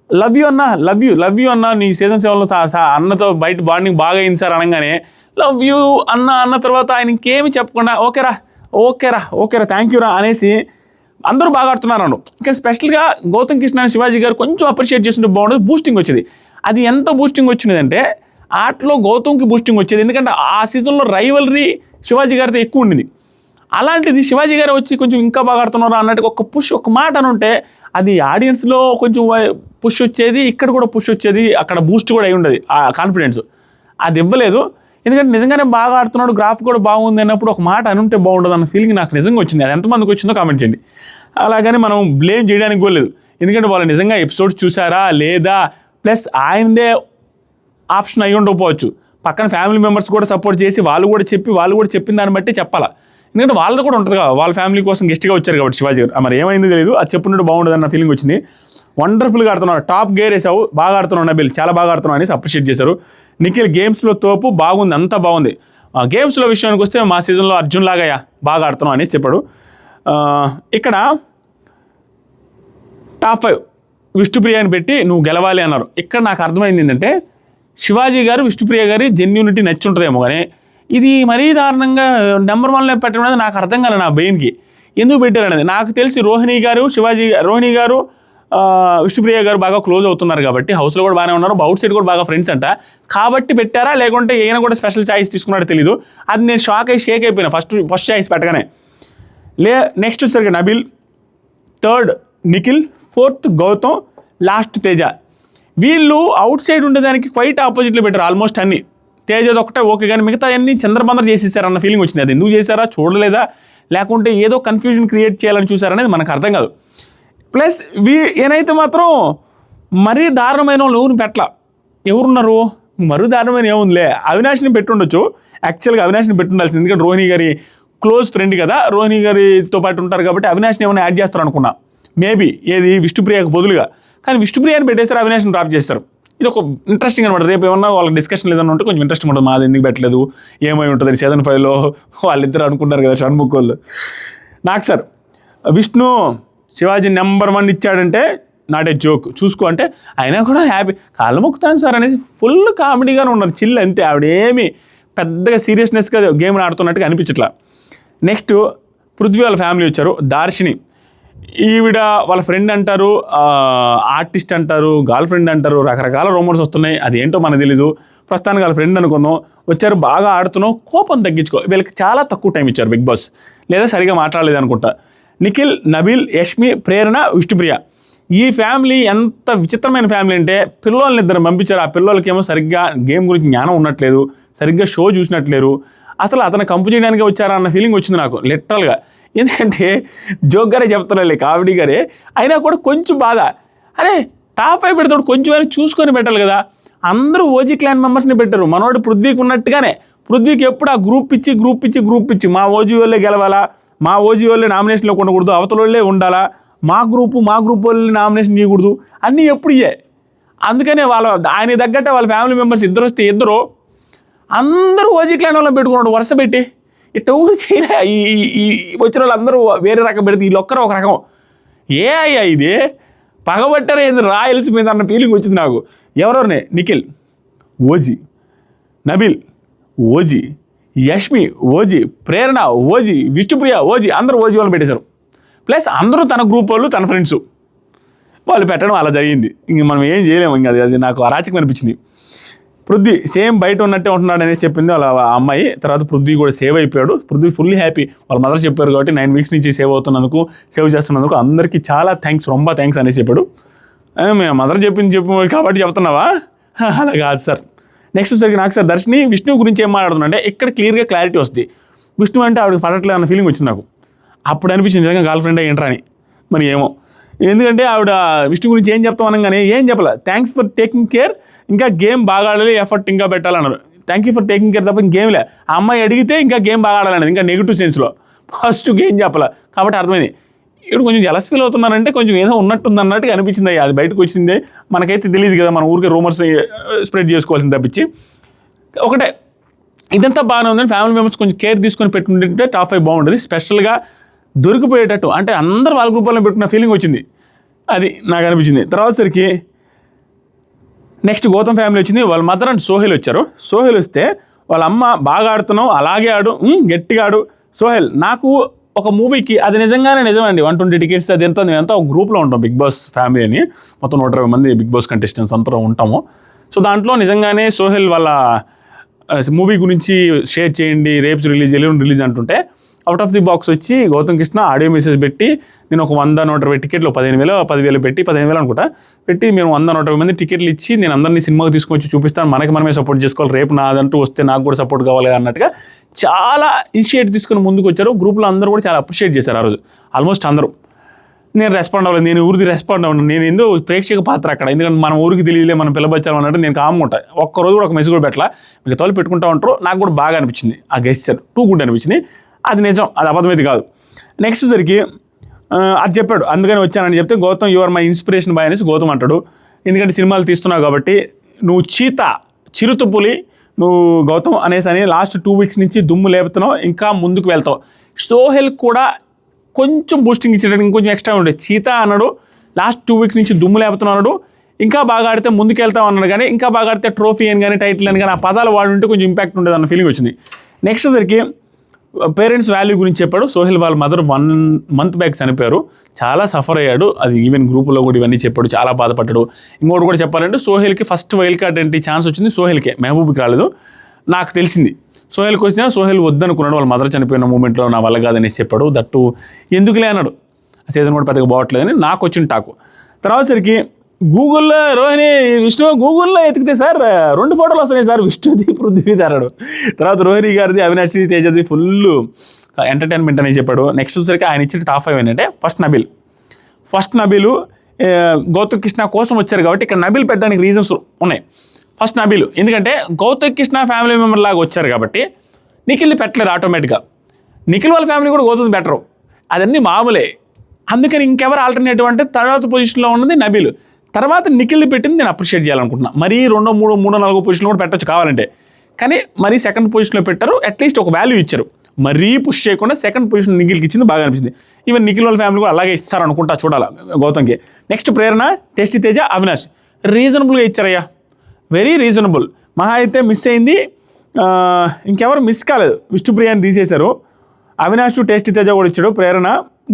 లవ్ యూ అన్న నీ సీజన్ 7లో అన్నతో బయట బాండింగ్ బాగా అయింది సార్ అనగానే లవ్ యూ అన్న తర్వాత ఆయన ఇంకేమి చెప్పకుండా ఓకేరా థ్యాంక్ యూ రా అనేసి అందరూ బాగా ఆడుతున్నాను. ఇంకా స్పెషల్గా గౌతమ్ కృష్ణ శివాజీ గారు కొంచెం అప్రిషియేట్ చేస్తుంటే బాగుండదు, బూస్టింగ్ వచ్చేది. అది ఎంత బూస్టింగ్ వచ్చిందంటే ఆటలో గౌతమ్కి బూస్టింగ్ వచ్చేది, ఎందుకంటే ఆ సీజన్లో రైవలరీ శివాజీ గారితో ఎక్కువ ఉండింది. అలాంటిది శివాజీ గారు వచ్చి కొంచెం ఇంకా బాగా ఆడుతున్నారు అన్నట్టు ఒక పుష్, ఒక మాట అని ఉంటే అది ఆడియన్స్లో కొంచెం పుష్ వచ్చేది, ఇక్కడ కూడా పుష్ వచ్చేది, అక్కడ బూస్ట్ కూడా అయి ఉండేది ఆ కాన్ఫిడెన్స్. అది ఇవ్వలేదు. ఎందుకంటే నిజంగానే బాగా ఆడుతున్నాడు, గ్రాఫ్ కూడా బాగుంది అన్నప్పుడు ఒక మాట అనుంటే బాగుంటుంది అన్న ఫీలింగ్ నాకు నిజంగా వచ్చింది. అది ఎంతమందికి వచ్చిందో కామెంట్ చేయండి. అలాగని మనం బ్లేమ్ చేయడానికి కూడా లేదు, ఎందుకంటే వాళ్ళు నిజంగా ఎపిసోడ్స్ చూసారా లేదా, ప్లస్ ఆయనదే ఆప్షన్ అయి ఉండకపోవచ్చు, పక్కన ఫ్యామిలీ మెంబర్స్ కూడా సపోర్ట్ చేసి వాళ్ళు కూడా చెప్పిన దాన్ని బట్టి చెప్పాలా. ఎందుకంటే వాళ్ళది కూడా ఉంటుంది కదా, వాళ్ళ ఫ్యామిలీ కోసం గెస్ట్గా వచ్చారు కాబట్టి శివాజీ గారు. మరి ఏమైంది తెలియదు, అది చెప్పినట్టు బాగుండదు అన్న ఫీలింగ్ వచ్చింది. వండర్ఫుల్గా ఆడుతున్నాడు, టాప్ గేర్ వేసావు, బాగా ఆడుతున్నావు నబిల్, చాలా బాగా ఆడుతున్నావు అనేసి అప్రిషియేట్ చేశారు. నిఖిల్ గేమ్స్లో తోపు, బాగుంది, అంతా బాగుంది. గేమ్స్లో విషయానికి వస్తే మా సీజన్లో అర్జున్ లాగా బాగా ఆడుతున్నావు అనేసి చెప్పాడు. ఇక్కడ టాప్ 5 విష్ణుప్రియని పెట్టి నువ్వు గెలవాలి అన్నారు. ఇక్కడ నాకు అర్థమైంది ఏంటంటే శివాజీ గారు విష్ణుప్రియ గారి జెన్యూనిటీ నచ్చి ఉంటుందేమో, కానీ ఇది మరీ దారుణంగా నెంబర్ 1లో పెట్టడం అనేది నాకు అర్థం కాలేదు. నా బ్రెయిన్కి ఎందుకు పెట్టారనేది. నాకు తెలిసి రోహిణి గారు విష్ణుప్రియ గారు బాగా క్లోజ్ అవుతున్నారు కాబట్టి, హౌస్లో కూడా బాగానే ఉన్నారు, అవుట్ సైడ్ కూడా బాగా ఫ్రెండ్స్ అంట కాబట్టి పెట్టారా, లేకుంటే ఈయన కూడా స్పెషల్ ఛాయిస్ తీసుకున్నాడో తెలీదు. అది నేను షేక్ అయిపోయినా ఫస్ట్ ఛాయిస్ పెట్టగానే. నెక్స్ట్ వచ్చేసరికి Nabeel, 3rd Nikhil, 4th Gautam, last Teja. వీళ్ళు అవుట్ సైడ్ ఉండేదానికి క్వైట్ ఆపోజిట్లో పెట్టారు ఆల్మోస్ట్ అన్ని. తేజది ఒకటే ఓకే, కానీ మిగతా అన్ని చంద్రబందర్ చేసేసారు అన్న ఫీలింగ్ వచ్చింది. అది ఎందుకు చేశారా, చూడలేదా, లేకుంటే ఏదో కన్ఫ్యూజన్ క్రియేట్ చేయాలని చూసారనేది మనకు అర్థం కాదు. ప్లస్ ఏనైతే మాత్రం మరీ దారుణమైన వాళ్ళు ఎవరిని పెట్టల. ఎవరున్నారు మరీ దారుణమైన ఏముందిలే, అవినాష్ని పెట్టుండొచ్చు. యాక్చువల్గా అవినాష్ని పెట్టుండాల్సింది, ఎందుకంటే రోహిణి గారి క్లోజ్ ఫ్రెండ్ కదా, రోహిణి గారితో పాటు ఉంటారు కాబట్టి అవినాష్ని ఏమైనా యాడ్ చేస్తారు అనుకున్నా మేబీ, ఏది విష్ణుప్రియకు బదులుగా. కానీ విష్ణుప్రియని పెట్టేశారు, అవినాష్ని డ్రాప్ చేస్తారు. ఇది ఒక ఇంట్రెస్టింగ్ అనమాట. రేపు ఏమన్నా వాళ్ళకి డిస్కషన్ ఏదన్నా ఉంటే కొంచెం ఇంట్రెస్టింగ్ ఉంటుంది. మాది ఎందుకు పెట్టలేదు, ఏమై ఉంటుంది సీజన్ 5లో వాళ్ళిద్దరు అనుకుంటారు కదా షణ్ముఖ్ వాళ్ళు. నాకు సార్ విష్ణు శివాజీ నెంబర్ 1 ఇచ్చాడంటే నాట్ ఏ జోక్, చూసుకో అంటే అయినా కూడా హ్యాపీ, కాళ్ళు మొక్కుతాను సార్ అనేది ఫుల్ కామెడీగానే ఉన్నారు, చిల్ అంతే. ఆవిడేమి పెద్దగా సీరియస్నెస్గా గేమ్ ఆడుతున్నట్టుగా అనిపించట్లా. నెక్స్ట్ పృథ్వీ వాళ్ళ ఫ్యామిలీ వచ్చారు. దార్షిని ఈవిడ వాళ్ళ ఫ్రెండ్ అంటారు, ఆర్టిస్ట్ అంటారు, గర్ల్ ఫ్రెండ్ అంటారు, రకరకాల రూమర్స్ వస్తున్నాయి. అది ఏంటో మనకు తెలీదు. ప్రస్తుతానికి వాళ్ళ ఫ్రెండ్ అనుకున్నాం, వచ్చారు, బాగా ఆడుతున్నావు, కోపం తగ్గించుకో. వీళ్ళకి చాలా తక్కువ టైం ఇచ్చారు బిగ్ బాస్, లేదా సరిగా మాట్లాడలేదు అనుకుంటా. నిఖిల్, నబిల్, యష్మి, ప్రేరణ, విష్ణుప్రియ. ఈ ఫ్యామిలీ ఎంత విచిత్రమైన ఫ్యామిలీ అంటే పిల్లల్ని ఇద్దరు పంపించారు. ఆ పిల్లలకేమో సరిగ్గా గేమ్ గురించి జ్ఞానం ఉన్నట్లేదు, సరిగ్గా షో చూసినట్లేరు. అసలు అతను కంపు చేయడానికి వచ్చారా అన్న ఫీలింగ్ వచ్చింది నాకు లిటరల్గా. ఎందుకంటే జోక్ గారే చెప్తున్నారులే, కామెడీ గారే, అయినా కూడా కొంచెం బాధ. అరే టాప్ 5 పెడతాడు, కొంచెం అయినా చూసుకొని పెట్టాలి కదా. అందరూ ఓజీ క్లాన్ మెంబర్స్ని పెట్టారు. మనోడు పృథ్వీకి ఉన్నట్టుగానే, పృథ్వీకి ఎప్పుడు ఆ గ్రూప్ ఇచ్చి మా ఓజీ వాళ్ళే గెలవాలా, మా ఓజీ వాళ్ళే నామినేషన్లో ఉండకూడదు, అవతల వాళ్ళే ఉండాలా, మా గ్రూప్ వాళ్ళని నామినేషన్ చేయకూడదు, అన్నీ ఎప్పుడు ఇయ్యే. అందుకనే ఆయన తగ్గట్టే వాళ్ళ ఫ్యామిలీ మెంబర్స్ ఇద్దరు వస్తే ఇద్దరు అందరూ ఓజీ క్లాన్ వాళ్ళని పెట్టుకున్నాడు వరుస పెట్టి. ఇట్ట ఊరు చేయలే. ఈ వచ్చిన వాళ్ళందరూ వేరే రకం పెడితే వీళ్ళొక్కరు ఒక రకం. ఏ అయ్యా ఇది పగబట్టారా ఏది రాయల్స్ మీద అన్న ఫీలింగ్ వచ్చింది నాకు. ఎవరెవరిని? Nikhil OG, Nabeel OG, Yashmi OG, Prerana OG, Vishnupriya OG, అందరూ ఓజీ వాళ్ళు పెట్టేశారు. ప్లస్ అందరూ తన గ్రూప్ వాళ్ళు, తన ఫ్రెండ్స్ వాళ్ళు పెట్టడం అలా జరిగింది. ఇంక మనం ఏం చేయలేము. ఇంకా అది నాకు అరాచకం అనిపించింది. పృథ్వీ సేమ్ బయట ఉన్నట్టే ఉంటున్నాడు అనేసి చెప్పింది వాళ్ళ అమ్మాయి. తర్వాత పృథ్వీ కూడా సేవ్ అయిపోయాడు. Prithvi fully happy. వాళ్ళ మదర్ చెప్పారు కాబట్టి 9 weeks నుంచి సేవ్ అవుతున్నందుకు, సేవ్ చేస్తున్నందుకు అందరికీ చాలా థ్యాంక్స్, రొంబ థ్యాంక్స్ అనేసి చెప్పాడు. మేము మదర్ చెప్పు కాబట్టి చెప్తున్నావా? అలా కాదు సార్. నెక్స్ట్ సరికి నాకు సార్ దర్శిని విష్ణు గురించి ఏం మాట్లాడుతుందంటే ఇక్కడ క్లియర్గా క్లారిటీ వస్తుంది. విష్ణు అంటే ఆవిడకి పడట్లేదు అన్న ఫీలింగ్ వచ్చింది నాకు. అప్పుడు అనిపించింది నిజంగా గర్ల్ ఫ్రెండ్ ఏంట్రా అని. మరి ఏమో, ఎందుకంటే ఆవిడ విష్ణు గురించి ఏం చెప్తాం అనగానే ఏం చెప్పాల. థ్యాంక్స్ ఫర్ టేకింగ్ కేర్, ఇంకా గేమ్ బాగా ఆడాలి, ఎఫర్ట్ ఇంకా పెట్టాలన్నారు. Thank you for taking care తప్ప ఇంకేంలే. ఆ అమ్మాయి అడిగితే ఇంకా గేమ్ బాగా ఆడాలనేది, ఇంకా నెగిటివ్ సెన్స్లో. ఫస్ట్ గేమ్ చెప్పాల కాబట్టి అర్థమైంది. ఇప్పుడు కొంచెం జలస్ ఫీల్ అవుతున్నారంటే కొంచెం ఏదో ఉన్నట్టుంది అన్నట్టుగా అనిపించింది. అది బయటకు వచ్చింది, మనకైతే తెలియదు కదా, మన ఊరికే రూమర్స్ స్ప్రెడ్ చేసుకోవాల్సింది తప్పించి. ఒకటే ఇదంతా బాగానే ఉందని ఫ్యామిలీ మెంబర్స్ కొంచెం కేర్ తీసుకొని పెట్టుకుంటే టాప్ 5 బాగుంటుంది. స్పెషల్గా దొరికిపోయేటట్టు అంటే అందరు వాళ్ళ గ్రూప్లో పెట్టుకున్న ఫీలింగ్ వచ్చింది. అది నాకు అనిపించింది. తర్వాత సరికి నెక్స్ట్ గౌతమ్ ఫ్యామిలీ వచ్చింది. వాళ్ళ మదర్ అండ్ సోహెల్ వచ్చారు. సోహెల్ వస్తే వాళ్ళ అమ్మ బాగా ఆడుతున్నావు, అలాగే ఆడు, గట్టిగా ఆడు సోహెల్. నాకు ఒక మూవీకి అది నిజంగానే నిజమండి. 120 tickets అది ఎంత, మేమంతా ఒక గ్రూప్లో ఉంటాం, బిగ్ బాస్ ఫ్యామిలీ అని. మొత్తం 120 మంది బిగ్ బాస్ కంటెస్టెంట్స్ అంతా ఉంటాము. సో దాంట్లో నిజంగానే సోహెల్ వాళ్ళ మూవీ గురించి షేర్ చేయండి, రేపు రిలీజ్, ఎల్లుండి రిలీజ్ అంటుంటే అవుట్ ఆఫ్ ది బాక్స్ వచ్చి గౌతమ్ కృష్ణ ఆడియో మెసేజ్ పెట్టి నేను ఒక 100-120 టికెట్లు 15,000 పెట్టి 15,000 అనుకుంటా పెట్టి మేము 100-120 మంది టికెట్లు ఇచ్చి నేను అందరినీ సినిమాకి తీసుకొచ్చి చూపిస్తాను, మనమే సపోర్ట్ చేసుకోవాలి, రేపు నాదంటూ వస్తే నాకు కూడా సపోర్ట్ కావాలి అన్నట్టుగా చాలా ఇనిషియేట్ తీసుకుని ముందుకు వచ్చారు. గ్రూప్లో అందరూ కూడా చాలా అప్రిషియేట్ చేశారు ఆ రోజు. ఆల్మోస్ట్ అందరూ. నేను రెస్పాండ్ అవ్వలేదు, నేను ఊరికి రెస్పాండ్ అవ్వను, నేను ఎందుకు ప్రేక్షక పాత్ర అక్కడ, ఎందుకంటే మన ఊరికి తెలియలే, మనం పిల్లబచ్చాము అన్నట్టు నేను కామ్గా ఒక్కరోజు కూడా ఒక మెసేజ్ కూడా పెట్టలా. మిగతా వాళ్ళు పెట్టుకుంటూ ఉంటారు. నాకు కూడా బాగా అనిపించింది ఆ గెస్చర్, టూ గుడ్ అనిపించింది. అది నిజం, అది అబద్ధమైతే కాదు. నెక్స్ట్ సరికి అది చెప్పాడు, అందుకని వచ్చానని చెప్తే Gautam your my inspiration boy అనేసి గౌతమ్ అంటాడు. ఎందుకంటే సినిమాలు తీస్తున్నావు కాబట్టి నువ్వు చిరుతపులి నువ్వు గౌతమ్ అనేసి అని లాస్ట్ 2 weeks నుంచి దుమ్ము లేపుతున్నావు, ఇంకా ముందుకు వెళ్తావు. సోహెల్ కూడా కొంచెం బూస్టింగ్ ఇచ్చేటట్టు ఇంకొంచెం ఎక్స్ట్రా ఉండే. చీతా అన్నాడు, లాస్ట్ 2 weeks నుంచి దుమ్ము లేపుతున్నాడు, ఇంకా బాగా ఆడితే ముందుకు వెళ్తాం అన్నాడు. కానీ ఇంకా బాగా ఆడితే ట్రోఫీ అని కానీ టైటిల్ అని కానీ ఆ పదాలు వాడుంటే కొంచెం ఇంపాక్ట్ ఉండేది అన్న ఫీలింగ్ వచ్చింది. నెక్స్ట్ సరికి పేరెంట్స్ వాల్యూ గురించి చెప్పాడు. సోహెల్ వాళ్ళ మదర్ 1 month బ్యాక్ చనిపోయారు, చాలా సఫర్ అయ్యాడు. అది ఈవెన్ గ్రూపులో కూడా ఇవన్నీ చెప్పాడు, చాలా బాధపడ్డాడు. ఇంకోటి కూడా చెప్పాలంటే సోహెల్కి first wild card entry chance వచ్చింది సోహెల్కే, మెహబూబ్కి రాలేదు. నాకు తెలిసింది సోహెల్కి వచ్చినా సోహెల్ వద్దనుకున్నాడు, వాళ్ళ మదర్ చనిపోయిన మూమెంట్లో నా వల్ల కాదనేసి చెప్పాడు. దట్టు ఎందుకులే అన్నాడు, సీజన్ కూడా పెద్దగా బాగట్లేదని నాకు వచ్చిన టాకు. తర్వాత సరికి గూగుల్లో రోహిణి విష్ణు గూగుల్లో ఎతికితే సార్ 2 photos వస్తున్నాయి సార్, విష్ణుది పృథ్వీది అన్నాడు. తర్వాత రోహిణి గారిది, అవినాష్ తేజది ఫుల్ ఎంటర్టైన్మెంట్ అని చెప్పాడు. నెక్స్ట్ వచ్చేసరికి ఆయన ఇచ్చిన టాప్ 5 ఏంటంటే ఫస్ట్ నబీలు గౌతమ్ కృష్ణ కోసం వచ్చారు కాబట్టి ఇక్కడ నబీల్ పెట్టడానికి రీజన్స్ ఉన్నాయి. ఫస్ట్ నబీలు ఎందుకంటే గౌతమ్ కృష్ణ ఫ్యామిలీ మెంబర్ లాగా వచ్చారు కాబట్టి నిఖిల్ని పెట్టలేరు ఆటోమేటిక్గా. నిఖిల్ వాళ్ళ ఫ్యామిలీ కూడా గౌతమ్ పెట్టరు, అదన్నీ మామూలే. అందుకని ఇంకెవరు ఆల్టర్నేటివ్ అంటే తర్వాత పొజిషన్లో ఉన్నది నబీలు. తర్వాత నిఖిల్ని పెట్టింది నేను అప్రిషియేట్ చేయాలనుకుంటున్నా. మరీ 2, 3, 4 పొజిషన్లో కూడా పెట్టచ్చు కావాలంటే, కానీ మరీ సెకండ్ పొజిషన్లో పెట్టారు. అట్లీస్ట్ ఒక వాల్యూ ఇచ్చారు, మరీ పుష్ చేయకుండా సెకండ్ పొజిషన్ నిఖిల్కి ఇచ్చింది బాగా అనిపించింది. ఈవెన్ నిఖిల్ వాళ్ళ ఫ్యామిలీ కూడా అలాగే ఇస్తారు అనుకుంటా, చూడాలి గౌతమ్కి. నెక్స్ట్ ప్రేరణ, టేస్టీ తేజ, అవినాష్ రీజనబుల్గా ఇచ్చారయ్యా, వెరీ రీజనబుల్. మహా అయితే మిస్ అయింది, ఇంకెవరు మిస్ కాలేదు. విష్ణుప్రియాని తీసేశారు, అవినాష్ టేస్టీ తేజ కూడా ఇచ్చాడు, ప్రేరణ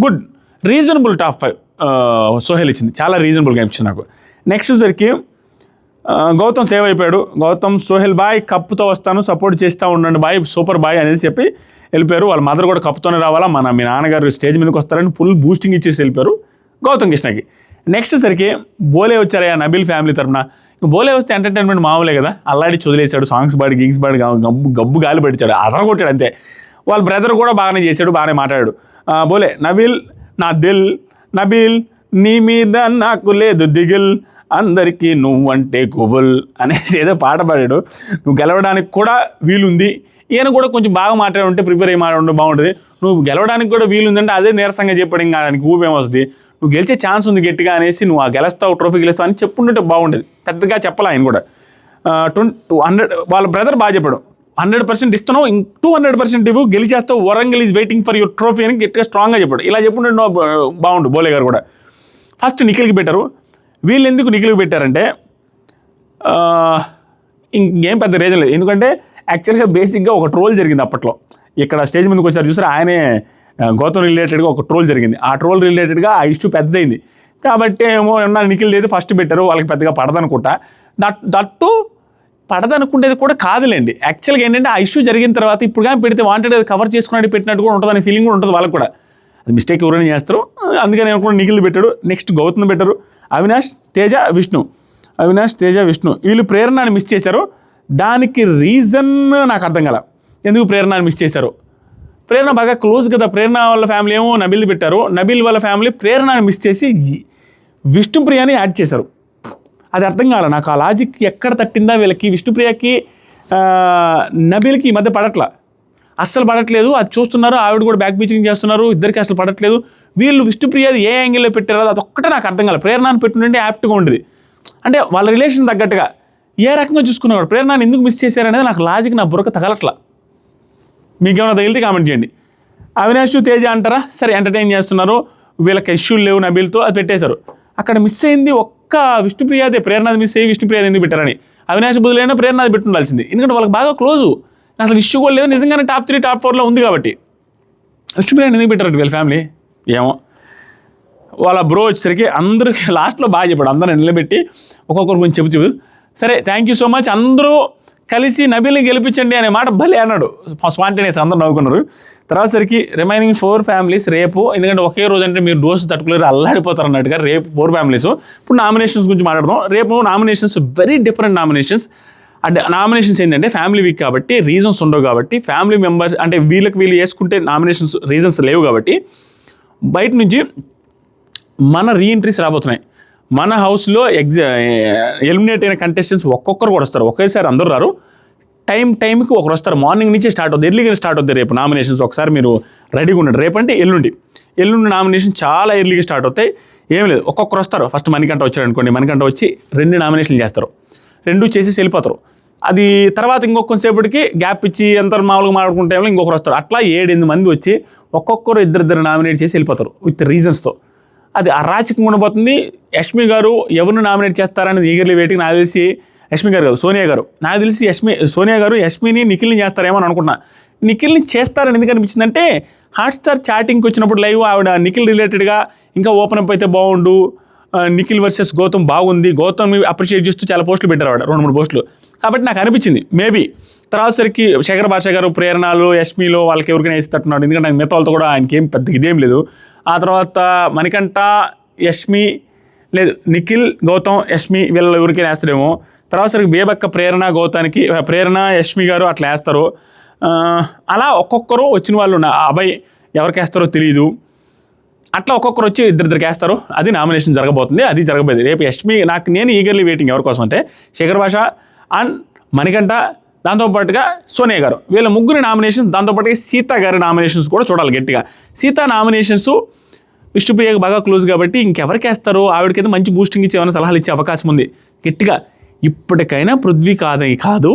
గుడ్, రీజనబుల్ టాప్ 5 సోహెల్ ఇచ్చింది, చాలా రీజనబుల్గా అనిపించింది నాకు. నెక్స్ట్ సరికి గౌతమ్ సేవ్ అయిపోయాడు. గౌతమ్ సోహెల్ బాయ్ కప్పుతో వస్తాను, సపోర్ట్ చేస్తూ ఉండండి బాయ్, సూపర్ బాయ్ అనేది చెప్పి వెళ్ళిపోయారు. వాళ్ళ మదర్ కూడా కప్పుతోనే రావాలా, మీ నాన్నగారు స్టేజ్ మీదకి వస్తారని ఫుల్ బూస్టింగ్ ఇచ్చేసి వెళ్ళిపోయారు గౌతమ్ కృష్ణకి. నెక్స్ట్ సరికి బోలే వచ్చారయ్యా నబీల్ ఫ్యామిలీ తరఫున. బోలే వస్తే ఎంటర్టైన్మెంట్ మామూలే కదా, అల్లాడి చదిలేశాడు, సాంగ్స్ పాడి గిగ్స్ పాడి గబ్బు గాలి పడిచాడు, అదరగొట్టాడు అంతే. వాళ్ళ బ్రదర్ కూడా బాగానే చేశాడు, బాగానే మాట్లాడాడు. బోలే నబీల్ నా దిల్, నబీల్ నీ మీద నాకు లేదు దిగిల్, అందరికీ నువ్వంటే గుబుల్ అనేసి ఏదో పాట పాడాడు. నువ్వు గెలవడానికి కూడా వీలుంది, ఈయన కూడా కొంచెం బాగా మాట్లాడుంటే ప్రిపేర్ అయ్యి మాట్లాడుంటే బాగుంటుంది. నువ్వు గెలవడానికి కూడా వీలుందంటే అదే నీరసంగా చెప్పడం, ఇంకా దానికి ఊపేమొస్తుంది, నువ్వు గెలిచే ఛాన్స్ ఉంది గట్టిగా అనేసి, నువ్వు ఆ గెలుస్తావు ట్రోఫీ గెలుస్తావు అని చెప్పుంటే బాగుండేది. పెద్దగా చెప్పాలి ఆయన కూడా. 200 వాళ్ళ బ్రదర్ బాగా చెప్పాడు, 100% ఇస్తున్నావు, 200% ఇవ్వు, గెలిచేస్తావు, Warangal is waiting for your trophy అని గట్టిగా స్ట్రాంగ్గా చెప్పాడు. ఇలా చెప్పుంటే బాగుండు బోలే గారు కూడా. ఫస్ట్ నిఖిల్కి పెట్టారు. వీళ్ళు ఎందుకు నిఖిల్కి పెట్టారంటే ఇంకేం పెద్ద రీజన్ లేదు. ఎందుకంటే యాక్చువల్గా బేసిక్గా ఒక ట్రోల్ జరిగింది అప్పట్లో. ఇక్కడ స్టేజ్ ముందుకు వచ్చారు చూసారు, ఆయనే గౌతమ్ రిలేటెడ్గా ఒక ట్రోల్ జరిగింది. ఆ ట్రోల్ రిలేటెడ్గా ఆ ఇష్యూ పెద్దదైంది కాబట్టి ఏమో నిఖిల్ అయితే ఫస్ట్ పెట్టారు, వాళ్ళకి పెద్దగా పడదనుకుంటా. దట్టు పడదనుకుంటేది కూడా కాదులేండి. యాక్చువల్గా ఏంటంటే ఆ ఇష్యూ జరిగిన తర్వాత ఇప్పుడు కానీ పెడితే వాంటెడ్ కవర్ చేసుకున్నట్టు పెట్టినట్టు కూడా ఉంటుంది అనే ఫీలింగ్ కూడా ఉంటుంది వాళ్ళకి కూడా. అది మిస్టేక్ ఎవరైనా చేస్తారు, అందుకని నేను కూడా నిఖిల్ పెట్టాడు. నెక్స్ట్ గౌతమ్ పెట్టారు. అవినాష్ తేజ విష్ణు వీళ్ళు ప్రేరణని మిస్ చేశారు. దానికి రీజన్ నాకు అర్థం కాల, ఎందుకు ప్రేరణని మిస్ చేశారు. ప్రేరణ బాగా క్లోజ్ కదా, ప్రేరణ వాళ్ళ ఫ్యామిలీ ఏమో నబీల్ పెట్టారు, నబీల్ వాళ్ళ ఫ్యామిలీ ప్రేరణని మిస్ చేసి విష్ణుప్రియని యాడ్ చేశారు. అది అర్థం కాల నాకు. ఆ లాజిక్ ఎక్కడ తట్టిందా వీళ్ళకి. విష్ణుప్రియకి నబీల్కి ఈ మధ్య పడట్లా, అస్సలు పడట్లేదు. అది చూస్తున్నారు, ఆవిడ కూడా బ్యాక్ బీచింగ్ చేస్తున్నారు, ఇద్దరికి అసలు పడట్లేదు. వీళ్ళు విష్ణుప్రియది ఏ యాంగిల్లో పెట్టారో అదొక్కటే నాకు అర్థం కాలేదు. ప్రేరణని పెట్టుంటే యాప్ట్గా ఉండేది. అంటే వాళ్ళ రిలేషన్ తగ్గట్టుగా ఏ రకంగా చూసుకున్నవాడు ప్రేరణని ఎందుకు మిస్ చేశారనేది నాకు లాజిక్ నా బుర్రకు తగలట్లా. మీకేమైనా తగిలితే కామెంట్ చేయండి. అవినాష్ తేజ అంటారా, సరే ఎంటర్టైన్ చేస్తున్నారు, వీళ్ళకి ఇష్యూలు లేవు నబీల్తో, అది పెట్టేశారు. అక్కడ మిస్ అయింది ఒక్క విష్ణుప్రియదే. ప్రేరణది మిస్ అయ్యి విష్ణుప్రియది ఎందుకు పెట్టారని. అవినాష్ బదులైనా ప్రేరణది పెట్టుండాల్సింది, ఎందుకంటే వాళ్ళకి బాగా క్లోజు, అసలు ఇష్యూ కూడా లేదు, నిజంగానే టాప్ 3 టాప్ 4లో ఉంది కాబట్టి. విష్ణుప్రియని ఎందుకు పెట్టారు వీళ్ళ ఫ్యామిలీ ఏమో. వాళ్ళ బ్రో వచ్చేసరికి అందరూ లాస్ట్లో బాగా చెప్పాడు, అందరూ నిలబెట్టి ఒక్కొక్కరి గురించి చెప్పు. సరే థ్యాంక్ యూ సో మచ్, అందరూ కలిసి నబీల్ని గెలిపించండి అనే మాట భలే అన్నాడు. స్పాంటేనియస్ అందరూ నవ్వుకున్నారు. తర్వాత సరికి రిమైనింగ్ 4 ఫ్యామిలీస్ రేపు, ఎందుకంటే ఒకే రోజు అంటే మీరు డోసు తట్టుకోలేరు, అల్లాడిపోతారు అన్నట్టుగా రేపు 4 ఫ్యామిలీస్. ఇప్పుడు నామినేషన్స్ గురించి మాట్లాడదాం. రేపు నామినేషన్స్ వెరీ డిఫరెంట్ నామినేషన్స్. అంటే నామినేషన్స్ ఏంటంటే ఫ్యామిలీ వీక్ కాబట్టి రీజన్స్ ఉండవు కాబట్టి, ఫ్యామిలీ మెంబర్స్ అంటే వీళ్ళు వేసుకుంటే నామినేషన్స్ రీజన్స్ లేవు కాబట్టి బయట నుంచి మన రీఎంట్రీస్ రాబోతున్నాయి. మన హౌస్లో ఎలిమినేట్ అయిన కంటెస్టెంట్స్ ఒక్కొక్కరు కూడా వస్తారు, ఒకేసారి అందరూ రారు, టైంకి ఒకరు వస్తారు. మార్నింగ్ నుంచే స్టార్ట్ అవుతుంది, ఎర్లీగా స్టార్ట్ అవుతాయి రేపు నామినేషన్స్. ఒకసారి మీరు రెడీగా ఉండండి. రేపు అంటే ఎల్లుండి నామినేషన్ చాలా ఎర్లీగా స్టార్ట్ అవుతాయి. ఏం లేదు, ఒక్కొక్కరు వస్తారు. ఫస్ట్ మణికంఠ వచ్చాడు అనుకోండి, మణికంఠ వచ్చి 2 నామినేషన్లు చేస్తారు, 2 చేసేసి వెళ్ళిపోతారు. అది తర్వాత ఇంకొంచెంసేపటికి గ్యాప్ ఇచ్చి అందరు మామూలుగా మాట్లాడుకుంటే ఇంకొకరు వస్తారు. అట్లా 7-8 మంది వచ్చి ఒక్కొక్కరు ఇద్దరు నామినేట్ చేసి వెళ్ళిపోతారు విత్ రీజన్స్తో. అది అరాచకంగా ఉండబోతుంది. యష్మి గారు ఎవరిని నామినేట్ చేస్తారనేది ఈగర్లీ వెయిటింగ్. నాకు తెలిసి యష్మి గారు కాదు, సోనియా గారు. నాకు తెలిసి సోనియా గారు యష్మిని నిఖిల్ని చేస్తారేమో అని అనుకుంటున్నా. నిఖిల్ని చేస్తారని ఎందుకు అనిపించిందంటే హాట్స్టార్ చాటింగ్కి వచ్చినప్పుడు లైవ్ ఆవిడ నిఖిల్ రిలేటెడ్గా ఇంకా ఓపెన్ అప్ అయితే బాగుండు, నిఖిల్ వర్సెస్ గౌతమ్ బాగుంది, గౌతమ్ అప్రిషియేట్ చేస్తూ చాలా పోస్టులు పెట్టారు ఆవిడ, 2-3 పోస్టులు. కాబట్టి నాకు అనిపించింది మేబీ. తర్వాత సరికి శేఖర్ భాష గారు ప్రేరణలు యష్మిలో వాళ్ళకి ఎవరికైనా వేస్తట్టున్నాడు, ఎందుకంటే నాకు మిగతా వాళ్ళతో కూడా ఆయనకి ఏం పెద్ద ఇదేం లేదు. ఆ తర్వాత మణికంఠ యష్మి లేదు, నిఖిల్ గౌతమ్ యష్మి వీళ్ళ ఎవరికైనా వేస్తాడేమో. తర్వాత సరికి బేబక్క ప్రేరణ గౌతానికి, ప్రేరణ యష్మి గారు అట్లా వేస్తారు. అలా ఒక్కొక్కరు వచ్చిన వాళ్ళు అభయ్ ఎవరికి వేస్తారో తెలియదు. అట్లా ఒక్కొక్కరు వచ్చి ఇద్దరికి వేస్తారు. అది నామినేషన్ జరగబోతుంది, అది జరగబోయేది రేపు. యష్మి నేను ఈగర్లీ వెయిటింగ్ ఎవరి కోసం అంటే శేఖర్ భాష అండ్ మణికంఠ, దాంతోపాటుగా సోనియా గారు, వీళ్ళ ముగ్గురు నామినేషన్స్, దాంతోపాటుగా సీత గారి నామినేషన్స్ కూడా చూడాలి గట్టిగా. సీత నామినేషన్స్ విష్ణుప్రియకి బాగా క్లోజ్ కాబట్టి ఇంకెవరికి వేస్తారో ఆవిడకైతే మంచి బూస్టింగ్ ఇచ్చి ఏమైనా సలహాలు ఇచ్చే అవకాశం ఉంది గట్టిగా. ఇప్పటికైనా పృథ్వీ కాదు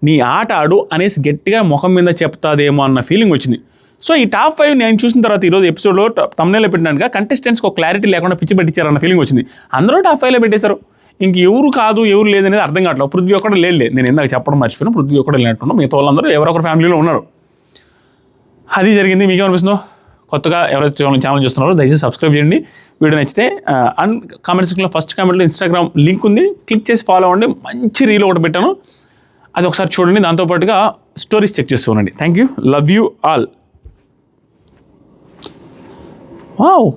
నీ ఆట ఆడు అనేసి గట్టిగా ముఖం మీద చెప్తాదేమో అన్న ఫీలింగ్ వచ్చింది. సో ఈ టాప్ 5 నేను చూసిన తర్వాత ఈరోజు ఎపిసోడ్లో తమ్నైల్లో పెట్టినట్టుగా కంటెస్టెంట్స్కి ఒక క్లారిటీ లేకుండా పిచ్చి పెట్టించారన్న ఫీలింగ్ వచ్చింది. అందరూ టాప్ 5లో పెట్టేశారు. ఇంక ఎవరు కాదు ఎవరు లేదనేది అర్థం కావట్లేదు. పృథ్వీ ఒక్కడే లేదు, నేను ఇందాక చెప్పడం మర్చిపోయినా, పృథ్వీ ఒక్కడే లేనట్టున్నాం, మిగతా వాళ్ళందరూ ఎవరొకరు ఫ్యామిలీలో ఉన్నారు. అది జరిగింది. మీకేమనిపిస్తుందో? కొత్తగా ఎవరైతే ఛానల్ చూస్తున్నారో దయచేసి సబ్స్క్రైబ్ చేయండి. వీడియో నచ్చితే అండ్ కామెంట్ సెక్షన్లో ఫస్ట్ కామెంట్లో ఇన్స్టాగ్రామ్ లింక్ ఉంది, క్లిక్ చేసి ఫాలో అవ్వండి. మంచి రీల్ ఒకటి పెట్టాను, అది ఒకసారి చూడండి. దాంతోపాటుగా స్టోరీస్ చెక్ చేస్తూ ఉండండి. Thank you, love you all. Wow.